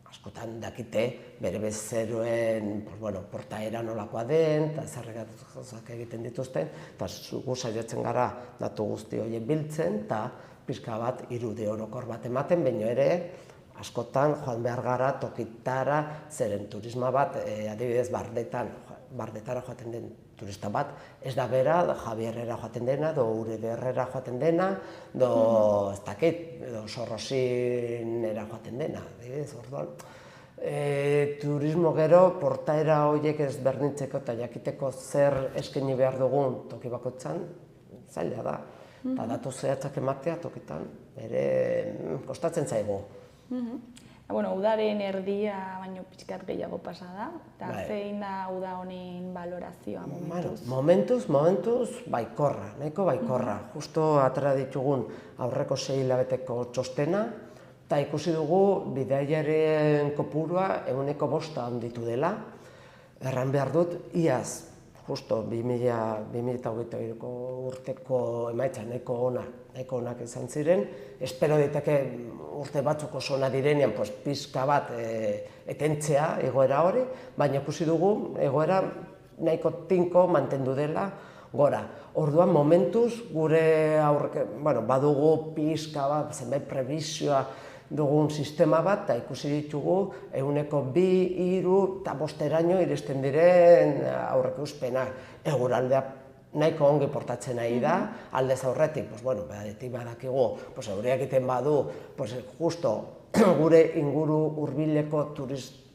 askotan dakite bere bezeroen portaera nolakoa den, eta zerregatzak egiten dituzten, eta gu saiatzen gara datu guzti horiek biltzen, eta pixka bat irude orokor bat ematen, baina ere askotan joan behar gara tokitara, zeren turisma bat, adibidez Bardetara joaten den turista bat, ez da bera, Javierrera joaten dena, Urederrera joaten dena, ez dakit, Sorrosinera joaten dena, orduan. Turismo gero, portaera horiek ez berdintzeko eta jakiteko zer eskaini behar dugun toki bakoitzan, zaila da. Eta datu zehatzak ematea tokitan, ere kostatzen zaigu. Udaren erdia baino pixkat gehiago pasa da, eta zein da uda honen balorazioa momentuz? Momentuz, baikorra, nahiko baikorra. Justo atera ditugun aurreko 6 hilabeteko txostena, eta ikusi dugu bidaiarien kopurua 5% handitu dela. Erran behar dut, iaz, justo 2023ko urteko emaitza nahiko onak izan ziren. Espero diteke urte batzuk oso ona direnean pixka bat etentzea egoera hori, baina ikusi dugu egoera nahiko tinko mantendu dela gora. Orduan momentuz gure badugu pixka bat, zenbait prebisioa dugun sistema bat, eta ikusi ditugu 2%, 3% eta 5% iristen diren aurreikuspenak. Eguraldea nahiko ongi portatzen nahi da, aldez aurretik, badakigu, euria egiten badu, justo gure inguru hurbileko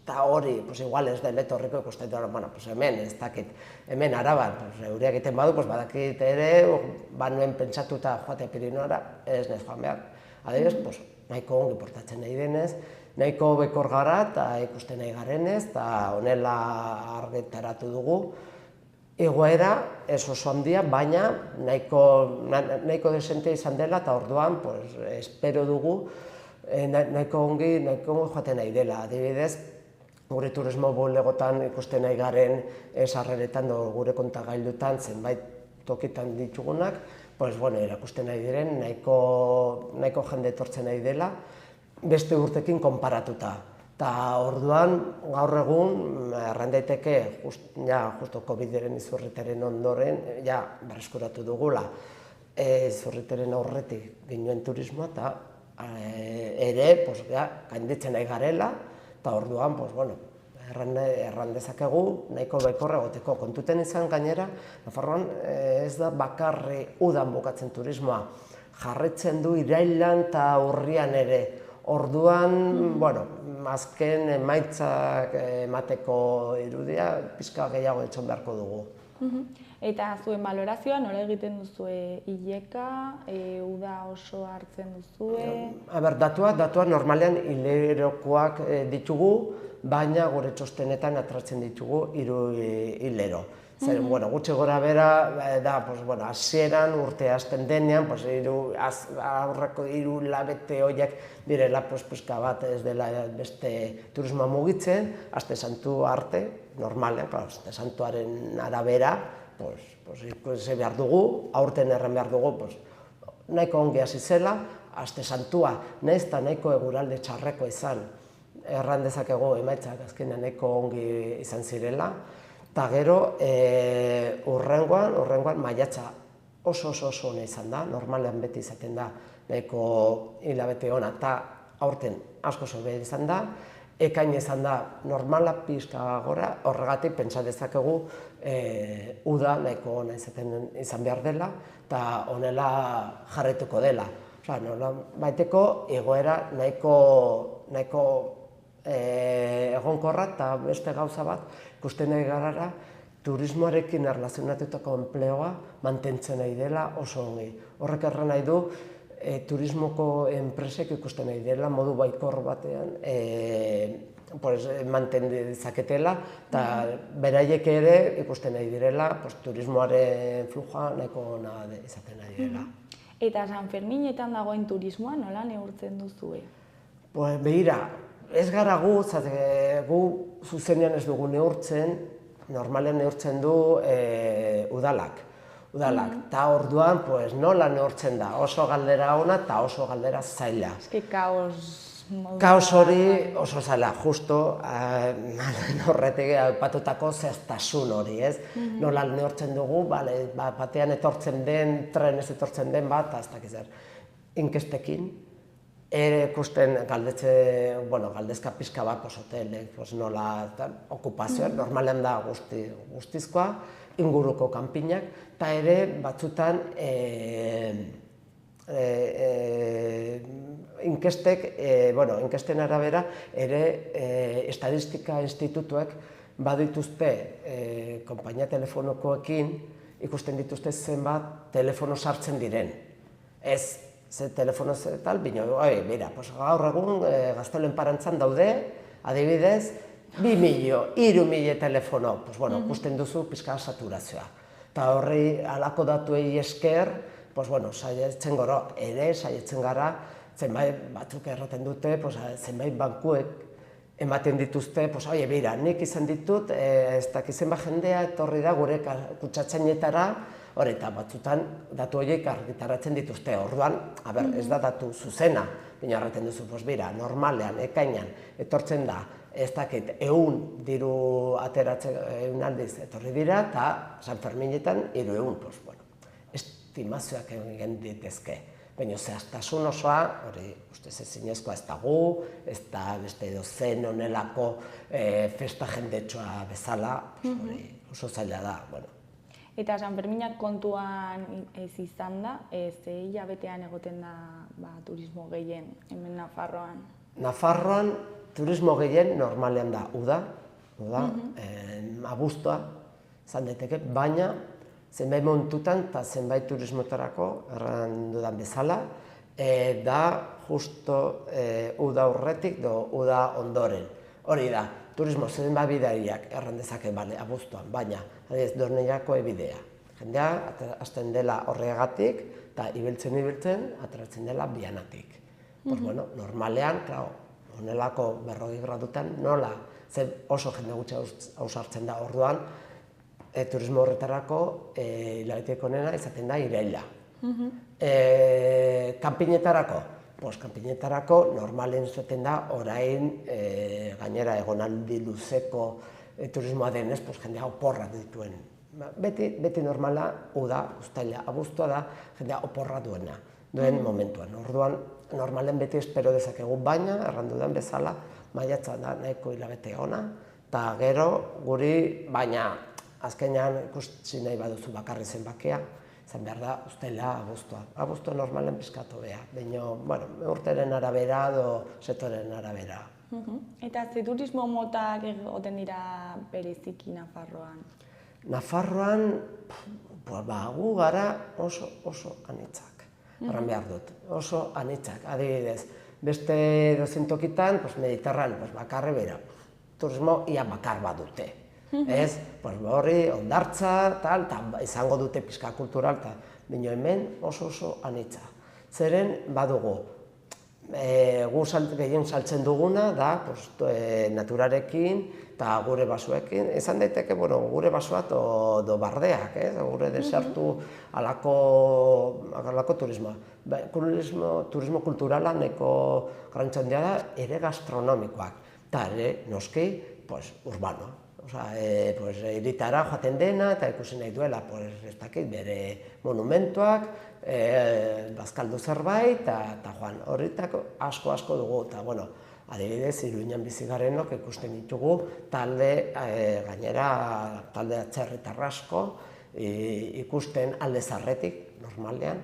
eta hori, igual ez dela etorriko ikusten dut, bueno, hemen, ez dakit, hemen Araban, euria egiten badu, badakit ere, banuen pentsatuta joatea Pirinioara, ez nez joan behar. Adibidez, nahiko ongi portatzen nahi denez, nahiko bekor gara eta ikusten nahi garenez, eta honela argitaratu dugu. Egoera ez oso handia, baina nahiko desentea izan dela, eta orduan, espero dugu, nahiko ongi joaten nahi dela. Adibidez, gure turismo bulegotan ikusten nahi garen sarreretan, gure kontagailutan, zenbait tokitan ditugunak, erakusten nahi diren, nahiko jende etortzen nahi dela, beste urtekin konparatuta. Eta orduan, gaur egun, erran daiteke, justo COVID-aren izurritaren ondoren, berreskuratu dugula. Izurritaren aurretik ginoen turismoa, eta ere, gainditzen nahi garela, eta orduan, erran dezakegu, nahiko baikorra egoteko. Kontuten izan gainera, Nafarroan ez da bakarri udan bukatzen turismoa, jarraitzen du irailan eta urrian ere. Orduan, azken emaitzak emateko irudia, pixka gehiago etxon beharko dugu. Eta zuen balorazioa, nola egiten duzue hileka, uda oso hartzen duzue? Datuak normalean hilerokoak ditugu, baina gure txostenetan atratzen ditugu 3 hilero. Zer, gutxi gora bera, da, hasieran urte hasten denean, aurreko 3 hilabete horiek direla pizka bat ez dela beste turismoa mugitzen, aste santu arte, normalean, aste santuaren arabera, ikusi behar dugu, aurten erran behar dugu, nahiko ongi hasi zela, aste santua, nahiz eta nahiko eguralde txarreko izan, erran dezakegu emaitzak azkenean nahiko ongi izan zirela, eta gero, urrengoan maiatza oso ona izan da, normalean beti izaten da nahiko hilabete ona, eta aurten asko zobe izan da, ekain izan da normala pixka gora, horregatik pentsa dezakegu uda nahiko ona izan behar dela, eta honela jarraituko dela. Baiteko egoera nahiko egonkorra eta beste gauza bat, ikusten nahi garara, turismoarekin erlazionatutako enplegoa mantentzen nahi dela oso ongi. Horrek erran nahi du, turismoko enpresek ikusten nahi dela, modu baikor batean manten dezaketela, eta beraiek ere ikusten nahi direla, turismoaren fluja nahiko ona izaten nahi direla. Eta San Ferminetan dagoen turismoa nola neurtzen duzue? Begira, ez gara gu zuzenean ez dugu neurtzen, normalen neurtzen du udalak. Eta orduan nola neurtzen da, oso galdera ona eta oso galdera zaila. Eski Kaos hori oso zaila, justo horretik aipatutako zehaztasun hori, ez? Nola neurtzen dugu, batean etortzen den, trenez etortzen den bat, ez dakiz zer, inkestekin, ikusten galdezka pixka bat hotelek, nola okupazioa, normalean da guztizkoa, inguruko kanpinak, eta ere batzutan inkesten arabera ere estadistika institutuek badituzte konpainia telefonokoekin ikusten dituzte zenbat telefono sartzen diren. Ez ze telefono tal, bera, gaur egun Gaztelu Enparantzan daude, adibidez, 2.000–3.000 telefono, ikusten duzu pixka saturazioa. Eta horri alako datuei esker, saietzen gara, zenbait batzuk erraten dute, zenbait bankuek ematen dituzte, bera, nik izan ditut, ez dakizen jendea etorri da gure kutsatzainetara, eta batzutan datu horiek argitaratzen dituzte, orduan, ez da datu zuzena, baina erraten duzu, bera, normalean, ekainan, etortzen da, ez dakit, 100 diru ateratzen, 100 aldiz etorri dira, eta San Ferminetan 300, estimazioak egin ditezke. Baina zehaztasun osoa, hori ustez ezinezkoa ez da gu, ez da beste dozen honelako festa jendetsua bezala, oso zaila da. Eta San Ferminak kontuan ez izan da, ze hilabetean egoten da turismo gehien hemen Nafarroan? Nafarroan turismo gehien normalean da uda, abuztua, izan daiteke, baina zenbait momentutan eta zenbait turismotarako, erran dudan bezala, da justo uda aurretik edo uda ondoren. Hori da, turismo zenbait bidaiariak erran dezake abuztuan, baina Donejakue bidea. Jendea hasten dela horregatik eta ibiltzen, ateratzen dela Bianatik. Normalean, honelako 40 gradutan, nola, oso jende gutxi ausartzen da orduan, turismo horretarako hilabeterik onena izaten da iraila. Kanpinetarako? Kanpinetarako normalen izaten da orain gainera egonaldi luzeko turismoa denez, jendea oporra dituen. Beti normala, uda, uztaila, abuztua da, jendea oporra duen momentuan. Orduan, normalen beti espero dezakegu, baina, errandudan bezala, maiatza da nahiko hilabete ona, eta gero guri, baina azkenean ikusi nahi baduzu bakarri zenbakia, izan behar da uztaila abuztua. Abuztua normalen pizkatu beha, baina, urteren arabera edo sektoren arabera. Eta ze turismo motak egoten dira bereziki Nafarroan? Nafarroan, gu gara oso anitzak, erran behar dut, oso anitzak. Adibidez, beste dozen tokitan, Mediterran, bakarre bera, turismo ia bakar bat dute. Ez, horri, ondartza, izango dute pizka kultural, baina hemen oso anitza. Zeren badugu, gu gehien saltzen duguna da naturarekin eta gure basoekin. Izan daiteke gure basoak edo bardeak, gure desertu alako turismoa. Turismo kulturala nahiko garrantzia handia da, ere gastronomikoak. Eta ere, noski, urbano. Iritara joaten dena eta ikusi nahi duela bere monumentuak, bazkaldu zerbait eta joan. Horritako asko dugu eta, adibidez, Iruñan bizi garenok ikusten ditugu gainera talde atzerritar asko ikusten alde zarretik, normalean.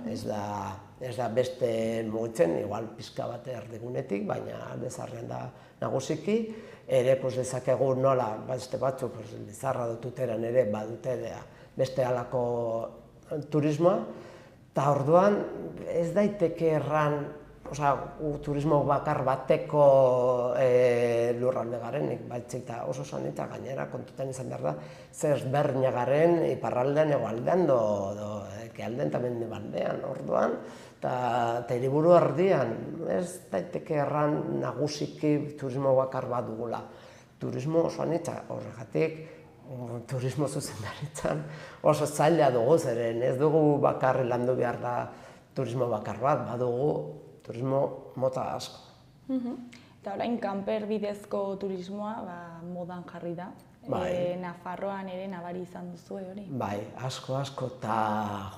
Ez da beste mugitzen, igual pizka bat erdigunetik, baina alde zarrean da nagusiki. Ere dezakegu nola, beste batzuk, Lizarra dut ere badute beste halako turismoa. Eta orduan ez daiteke erran turismo bakar bateko lurralde garenik, baitzik eta oso zanita gainera kontutan izan behar da, zer berdina garen iparraldean egoaldean ekialdean eta mendebaldean orduan, eta hiriburu erdian, ez daiteke erran nagusiki turismo bakar bat dugula. Turismo oso anitza, horregatik, turismo zuzendaritzan oso zaila dugu, zeren ez dugu bakarri landu behar da turismo bakar bat, badugu turismo mota asko. Eta orain, kanper bidezko turismoa modan jarri da. Nafarroan ere nabari izan duzu hori? Bai, asko, eta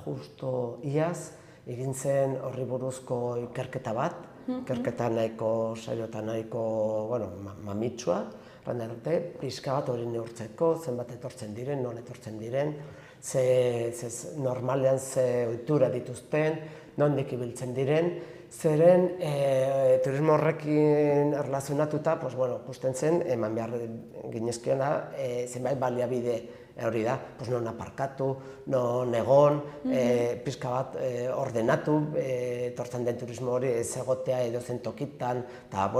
justo iaz egin zen horri buruzko ikerketa bat, ikerketa nahiko saio eta nahiko mamitsua, pixka bat hori neurtzeko, zenbat etortzen diren, non etortzen diren, normalean ze ohitura dituzten, nondik ibiltzen diren, zeren turismo horrekin erlazionatuta, ikusten zen, eman behar ginezkiona, zenbait baliabide hori da, non aparkatu, non egon, pixka bat ordenatu, etortzen den turismo hori ez egotea edozen tokitan, eta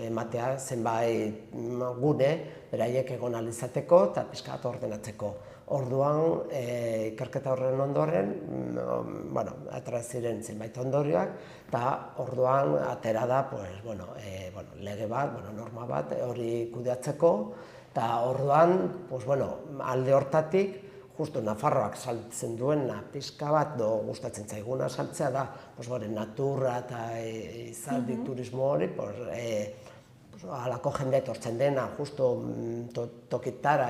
ematea zenbait gune, beraiek egon alizateko eta pixka bat ordenatzeko. Orduan, ikerketa horren ondoren, atera ziren zenbait ondorioak, eta orduan atera da lege bat, norma bat hori kudeatzeko, eta orduan, alde hortatik, justu Nafarroak saltzen duena pixka bat, gustatzen zaiguna saltzea da, natura eta izaldi turismo hori, halako jende etortzen dena, justu tokitara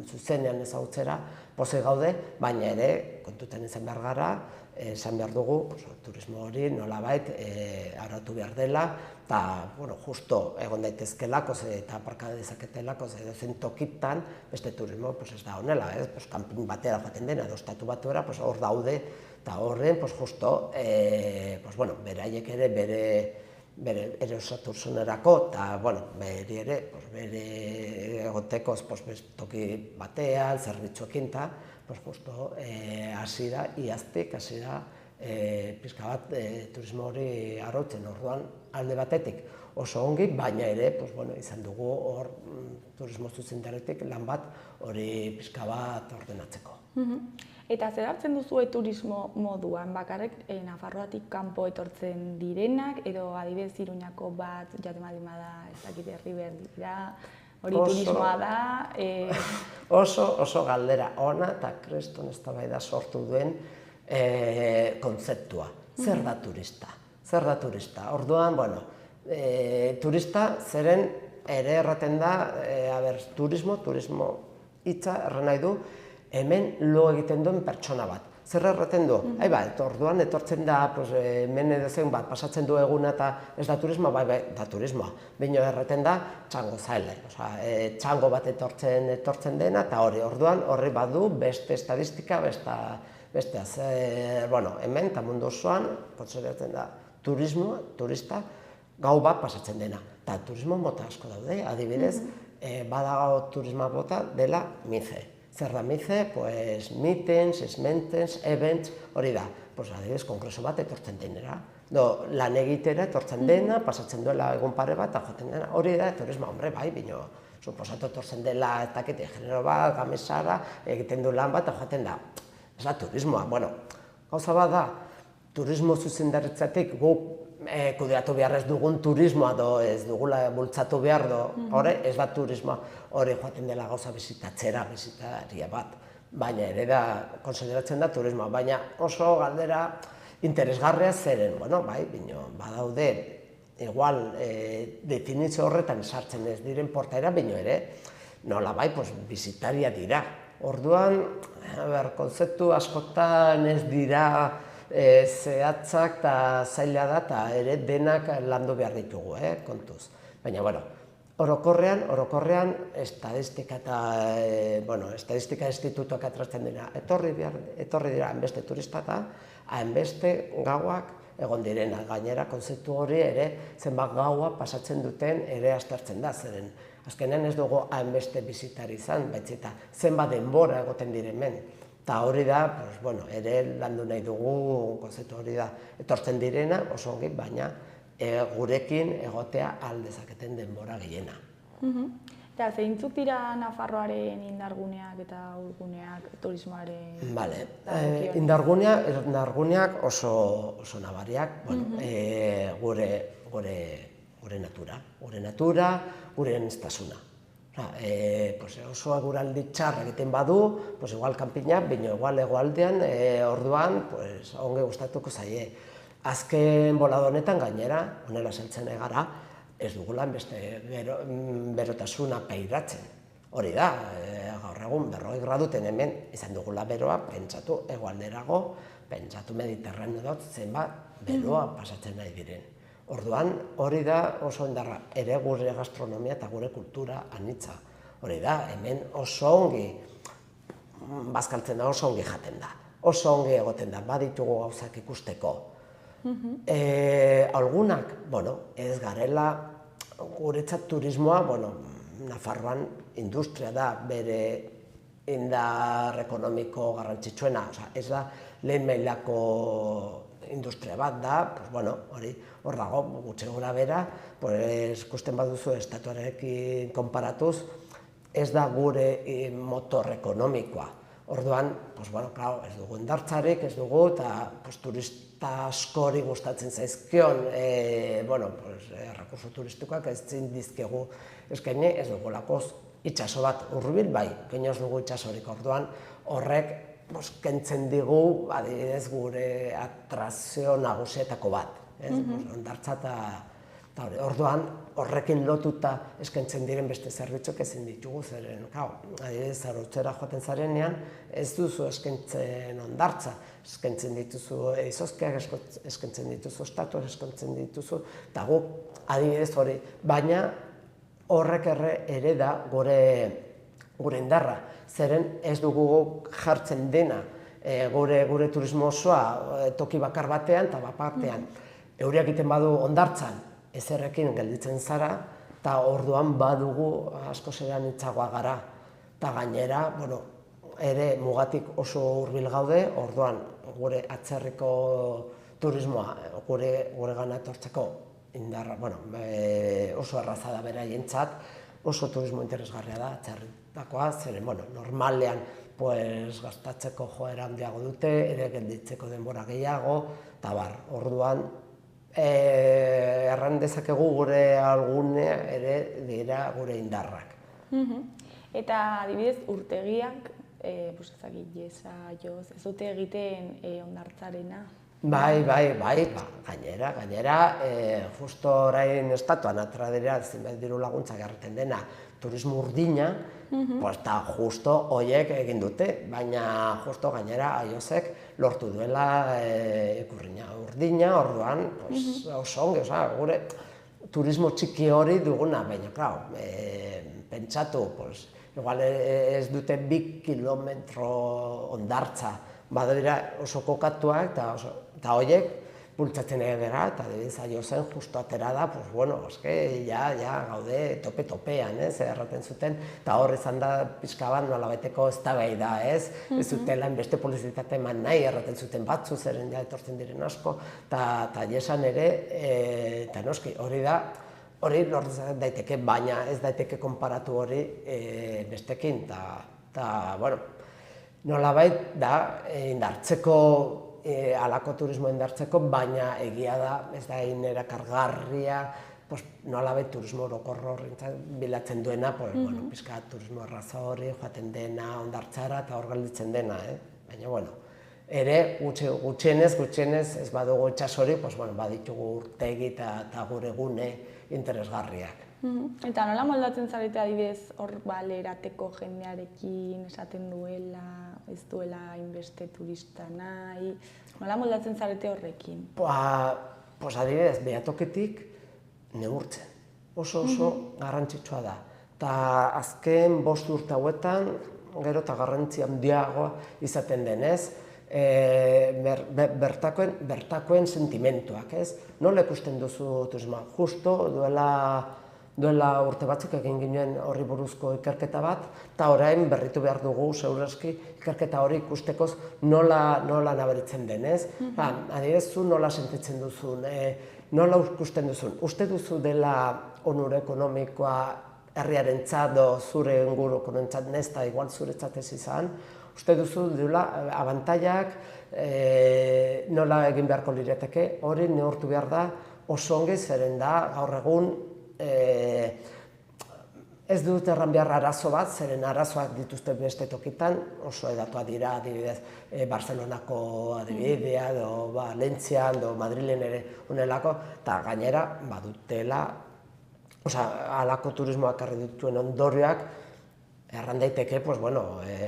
zuzenean ezagutzera pozik gaude, baina ere, kontutan izan behar gara, esan behar dugu, turismo hori nolabait arautu behar dela, eta justo egon daitezkelako eta aparka dezaketelako edozein tokitan, beste turismo ez da honela, kanpin batera joaten dena, edo estatu batuera, hor daude, eta horren justo beraiek ere bere erosotasunerako, eta, bueno, bere ere, bere egoteko toki batean, zerbitzuekin, eta, justo, hasi da, iaztik, hasi da, pixka bat turismo hori arautzen, orduan alde batetik oso ongi, baina ere, izan dugu hor turismo zuzendaretik lan bat hori pixka bat ordenatzeko. Eta zer hartzen duzue turismo moduan, bakarrik Nafarroatik kanpo etortzen direnak, edo adibidez Iruñako bat jaten baldin bada, ez dakit Herriber dira, hori turismoa da? Oso galdera ona eta kriston eztabaida sortu duen kontzeptua. Zer da turista? Zer da turista? Orduan, turista zeren ere erraten da, turismo hitza erran nahi du, hemen lo egiten duen pertsona bat. Zer erraten du? Orduan etortzen da, hemen edozein bat, pasatzen du eguna eta ez da turismoa, bai, da turismoa. Bino erraten da, txango zaile. Txango bat etortzen dena, eta orduan horri badu beste estadistika, besteaz. Hemen eta mundu osoan, konsideratzen da, turista, gau bat pasatzen dena. Eta turismo mota asko daude, adibidez, badago turismo mota dela mice. Zer da mice? Meetings, esmentens, events, hori da. Adibidez, kongreso bat etortzen denera. Lan egitera etortzen dena, pasatzen duela egun pare bat, eta joten dena. Hori da, turismo, hombre, bai, bino, suposatu etortzen dela, eta genero bat, gamesara, egiten du lan bat, eta joten da. Ez da turismoa, gauza bat da, turismo zuzendaritzatik guk kudeatu behar ez dugun turismoa ez dugula bultzatu behar ez da turismoa hori joaten dela gauza bizitaria bat. Baina ere da, konsideratzen da turismoa, baina oso galdera interesgarria zeren, bai, badaude, igual, definizio horretan sartzen ez diren portaera, bino ere, nola bai, bizitaria dira. Orduan, kontzeptu askotan ez dira zehatzak eta zaila da, eta ere denak landu behar ditugu, kontuz. Baina, orokorrean, estadistika institutuak atratzen dira, etorri dira hainbeste turista eta hainbeste gauak egon direna. Gainera, konzeptu hori ere zenbat gaua pasatzen duten ere aztertzen da, zeren azkenean ez dugu hainbeste bizitari izan, baitzita zenbat denbora egoten diremen. Eta hori da, ere landu nahi dugu, konzeptu hori da, etortzen direna, oso ongi, baina gurekin egotea aldezaketen denbora gehiena. Eta zeintzuk dira Nafarroaren indarguneak eta ahulguneak turismoaren? Indarguneak oso nabariak, gure natura, gure aniztasuna. Oso eguraldi txar egiten badu, igual kanpina, baina igual egoaldean, orduan, ongi gustatuko zaie. Azken bolada honetan gainera, honela zeltzen egara, ez dugula beste berotasuna peiratzen. Hori da, gaur egun 40 graduten hemen izan dugula beroa, pentsatu egoalderago, pentsatu Mediterraneo dut, zenbat beroa pasatzen nahi diren. Orduan, hori da oso indarra, ere gure gastronomia eta gure kultura anitza. Hori da, hemen oso ongi bazkaltzen da, oso ongi jaten da. Oso ongi egoten da, baditugu gauzak ikusteko. Algunak, ez garela, guretzat turismoa, Nafarroan industria da bere indar ekonomiko garrantzitsuena. Ez da lehen mailako industria bat da, hor dago, gutxi gora bera, ikusten baduzu estatuarekin konparatuz, ez da gure motor ekonomikoa. Orduan, ez dugu indartzarik, ez dugu, eta turista askori gustatzen zaizkion, errekurso turistikoak ez dizkegu eskaini, ez dugu lakoz itxaso bat hurbil, bai, ez dugu itxasorik. Orduan, horrek kentzen digu, adibidez, gure atrazio nagusietako bat. Ondartza eta orduan, horrekin lotuta eskaintzen diren beste zerbitzuk ezin ditugu, zeren, adibidez, zarautzera joaten zarenean, ez duzu eskaintzen ondartza, eskaintzen dituzu izozkeak, eskaintzen dituzu estatuak, eskaintzen dituzu, eta guk, adibidez hori, baina horrek ere da gure indarra, zeren ez dugu jartzen dena gure turismo osoa toki bakar batean eta bapartean. Euriak egiten badu ondartzan, ezerrekin gelditzen zara, eta orduan badugu asko zeran itzagoa gara. Eta gainera, ere mugatik oso hurbil gaude, orduan gure atzerriko turismoa, gure gana etortzeko indarra, oso erraza da beraientzat, oso turismo interesgarria da atzerritakoa, zeren, normalean gastatzeko joera handiago dute, ere gelditzeko denbora gehiago, eta orduan, erran dezakegu gure algunea ere dira gure indarrak. Eta adibidez urtegiak, jesa, joz, ez dute egiten hondartzarena? Bai, gainera, justo orain estatuan atra dira zenbait diru laguntzak erreten dena turismo urdina, eta justo horiek egin dute, baina justo gainera aiozek lortu duela ikurrina urdina, orduan oso ongi, gure turismo txiki hori duguna, baina, pentsatu, igual ez dute 2 kilometro hondartza, badira oso kokatuak eta horiek bultzatzen egera, eta aiozen justu atera da, gaude tope-topean, erraten zuten, eta hor izan da pixka bat nolabaiteko eztabaida, ez zutela beste publizitate eman nahi, erraten zuten batzu, zeren etortzen diren asko, eta jesan ere, eta noski, hori lortu daiteke, baina ez daiteke konparatu hori bestekin, eta, nolabait da indartzeko, halako turismo indartzeko, baina egia da, ez da erakargarria, nolabait turismo orokorro bilatzen duena, pixka turismo erraza hori, joaten dena, ondartzara eta hor galditzen dena, baina, ere, gutxienez ez badugu itxasori, baditugu urtegi eta gure gune interesgarriak. Eta nola moldatzen zarete adibidez hor lerateko jendearekin esaten duela, ez duela hainbeste turista nahi, nola moldatzen zarete horrekin? Adibidez, behatoketik neurtzen, oso garrantzitsua da. Eta azken 5 urte hauetan, gero eta garrantzi handiagoa izaten denez, bertakoen sentimentuak, ez? Nola ikusten duzu turismoa? Justo duela urte batzuk egin ginen horri buruzko ikerketa bat, eta orain berritu behar dugu, segurazki, ikerketa hori ikustekoz nola nabaritzen den, ez? Adibidez, zu nola sentitzen duzun, nola ikusten duzun? Uste duzu dela onura ekonomikoa herriarentzat edo zure ingurukoentzat nezta igual zuretzat ez izan, uste duzu duela abantaiak nola egin beharko lirateke, hori neurtu behar da oso ongi zeren da gaur egun ez dut erran behar arazo bat, zeren arazoak dituzte beste tokitan, oso edatua dira, adibidez, Barcelonako adibidea, edo Valentzian, edo Madrilen ere unelako, eta gainera badutela, halako turismoak arri dituen ondorioak, erran daiteke,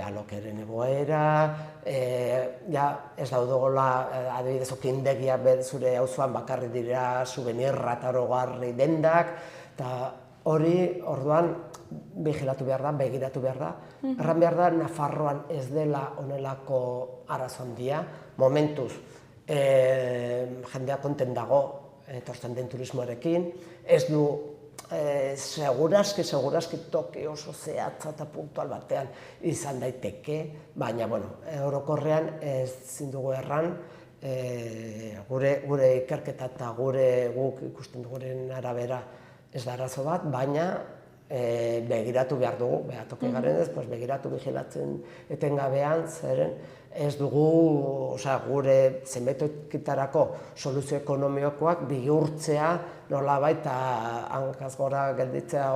alokeren egoera, ez daudogola, adibidez, okindegia zure auzoan bakarri dira souvenirra eta orogarri dendak, eta hori, orduan, vigilatu behar da, begiratu behar da. Erran behar da, Nafarroan ez dela honelako arazo handia, momentuz, jendea konten dago etortzen den turismoarekin, ez du segurazki toki oso zehatza eta punktual batean izan daiteke, baina, orokorrean ezin dugu erran, gure ikerketa eta guk ikusten duguren arabera ez da arazo bat, baina begiratu behar dugu, behatoki garen ez, begiratu vigilatzen etengabean, zeren ez dugu gure zenbaitekitarako soluzio ekonomikoak bihurtzea nolabait eta hankaz gora gelditzea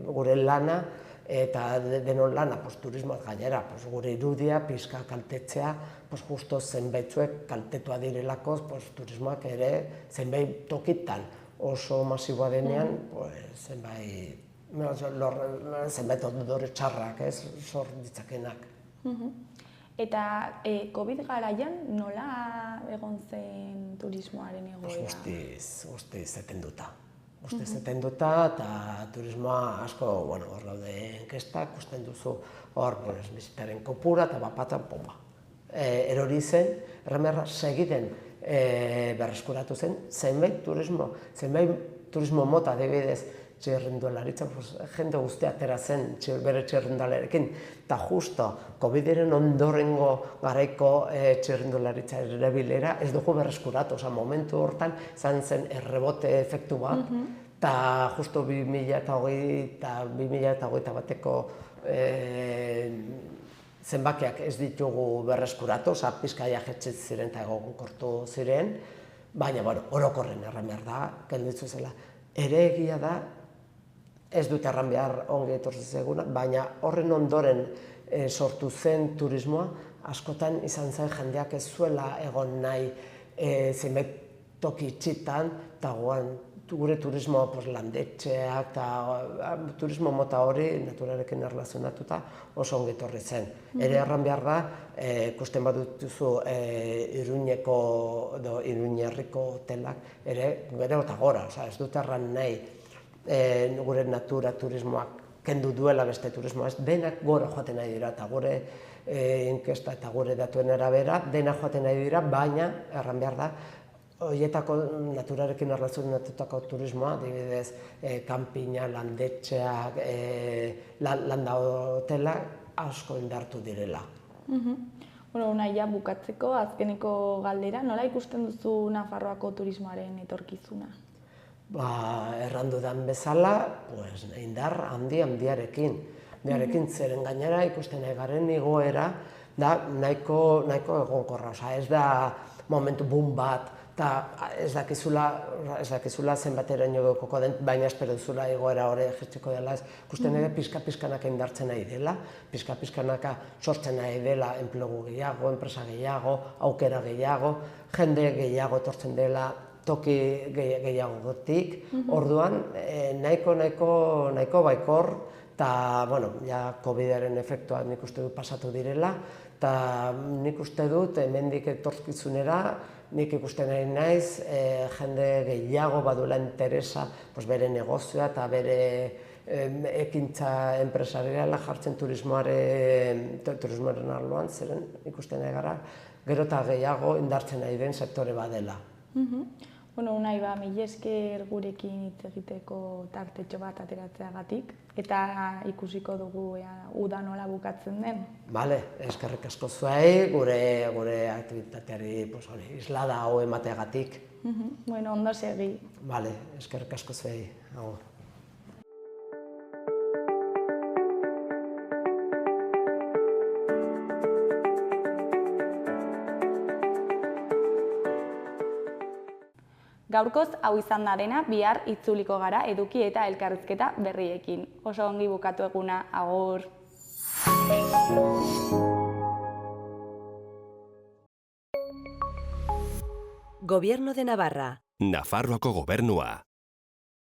gure lana eta denon lana turismoaz gainera, gure irudia pixka kaltetzea, justo zenbaitzuek kaltetua direlako turismoak ere zenbait tokitan oso masiboa denean zenbait ondore txarrak sor ditzakenak. Eta COVID garaian nola egon zen turismoaren egoera? Guztiz etenduta. Guztiz etenduta eta turismoa asko, hor daude enkestak, ikusten duzu hor bizitaren kopura eta bapatan pomba. Erori zen, erramerra segiden berreskuratu zen, zenbait turismo, zenbait turismo mota adibidez, txirrindularitza, jende guztia atera zen bere txirrindularekin, eta justo COVID-eren ondorengo garaiko txirrindularitza erabilera ez dugu berreskuratu, momentu hortan izan zen errebote efektu bat, eta justo 2020 eta 2021 zenbakiak ez ditugu berreskuratu, pizkaia jetxit ziren eta egonkortu ziren, baina, orokorren erran behar da, gelditzu zela. Ere egia da, ez dut erran behar ongi etorri zeguna, baina horren ondoren sortu zen turismoa, askotan izan zen jendeak ez zuela egon nahi zenbait toki itxitan, eta gure turismo landetxeak eta turismo mota hori naturarekin erlazionatuta oso ongi etorri zen. Ere erran behar da, ikusten badutuzu Iruñeko edo Iruñerriko hotelak ere gero eta gora, ez dut erran nahi gure natura turismoak kendu duela beste turismoa, denak gora joaten nahi dira, eta gure inkesta eta gure datuen arabera denak joaten nahi dira, baina erran behar da, horietako naturarekin erlazionatutako turismoa, adibidez, kanpina, landetxeak, landa hotelak asko indartu direla. Naia bukatzeko, azkeneko galdera, nola ikusten duzu Nafarroako turismoaren etorkizuna? Erran dudan bezala, indar handiarekin. Handiarekin zeren gainera ikusten egaren igoera da nahiko egonkorra. Ez da momentu boom bat, eta ez dakizula zenbateraino gekoko den, baina espero duzula igoera hori jertzeko dela, ikusten ere pizka-pizkanaka indartzen nahi dela, pizka-pizkanaka sortzen nahi dela enplegu gehiago, enpresa gehiago, aukera gehiago, jende gehiago etortzen dela toki gehiagotik, orduan nahiko baikor, eta COVID-aren efektua nik uste dut pasatu direla, eta nik uste dut hemendik etorkizunera, nik ikusten nahi naiz, jende gehiago badula interesa bere negozioa eta bere ekintza enpresariala jartzen turismoaren arloan, zeren ikusten nahi gara, gero eta gehiago indartzen nahi den sektore badela. Unai, mila esker gurekin hitz egiteko tartetxo bat ateratzeagatik, eta ikusiko dugu uda nola bukatzen den. Bale, eskerrik asko zuei, gure aktibitateari islada hau emateagatik. Ondo segi. Bale, eskerrik asko zuei. Gaurkoz hau izan da dena, bihar itzuliko gara eduki eta elkarrizketa berriekin. Oso ongi bukatu eguna, agur! Gobierno de Navarra. Nafarroako gobernua.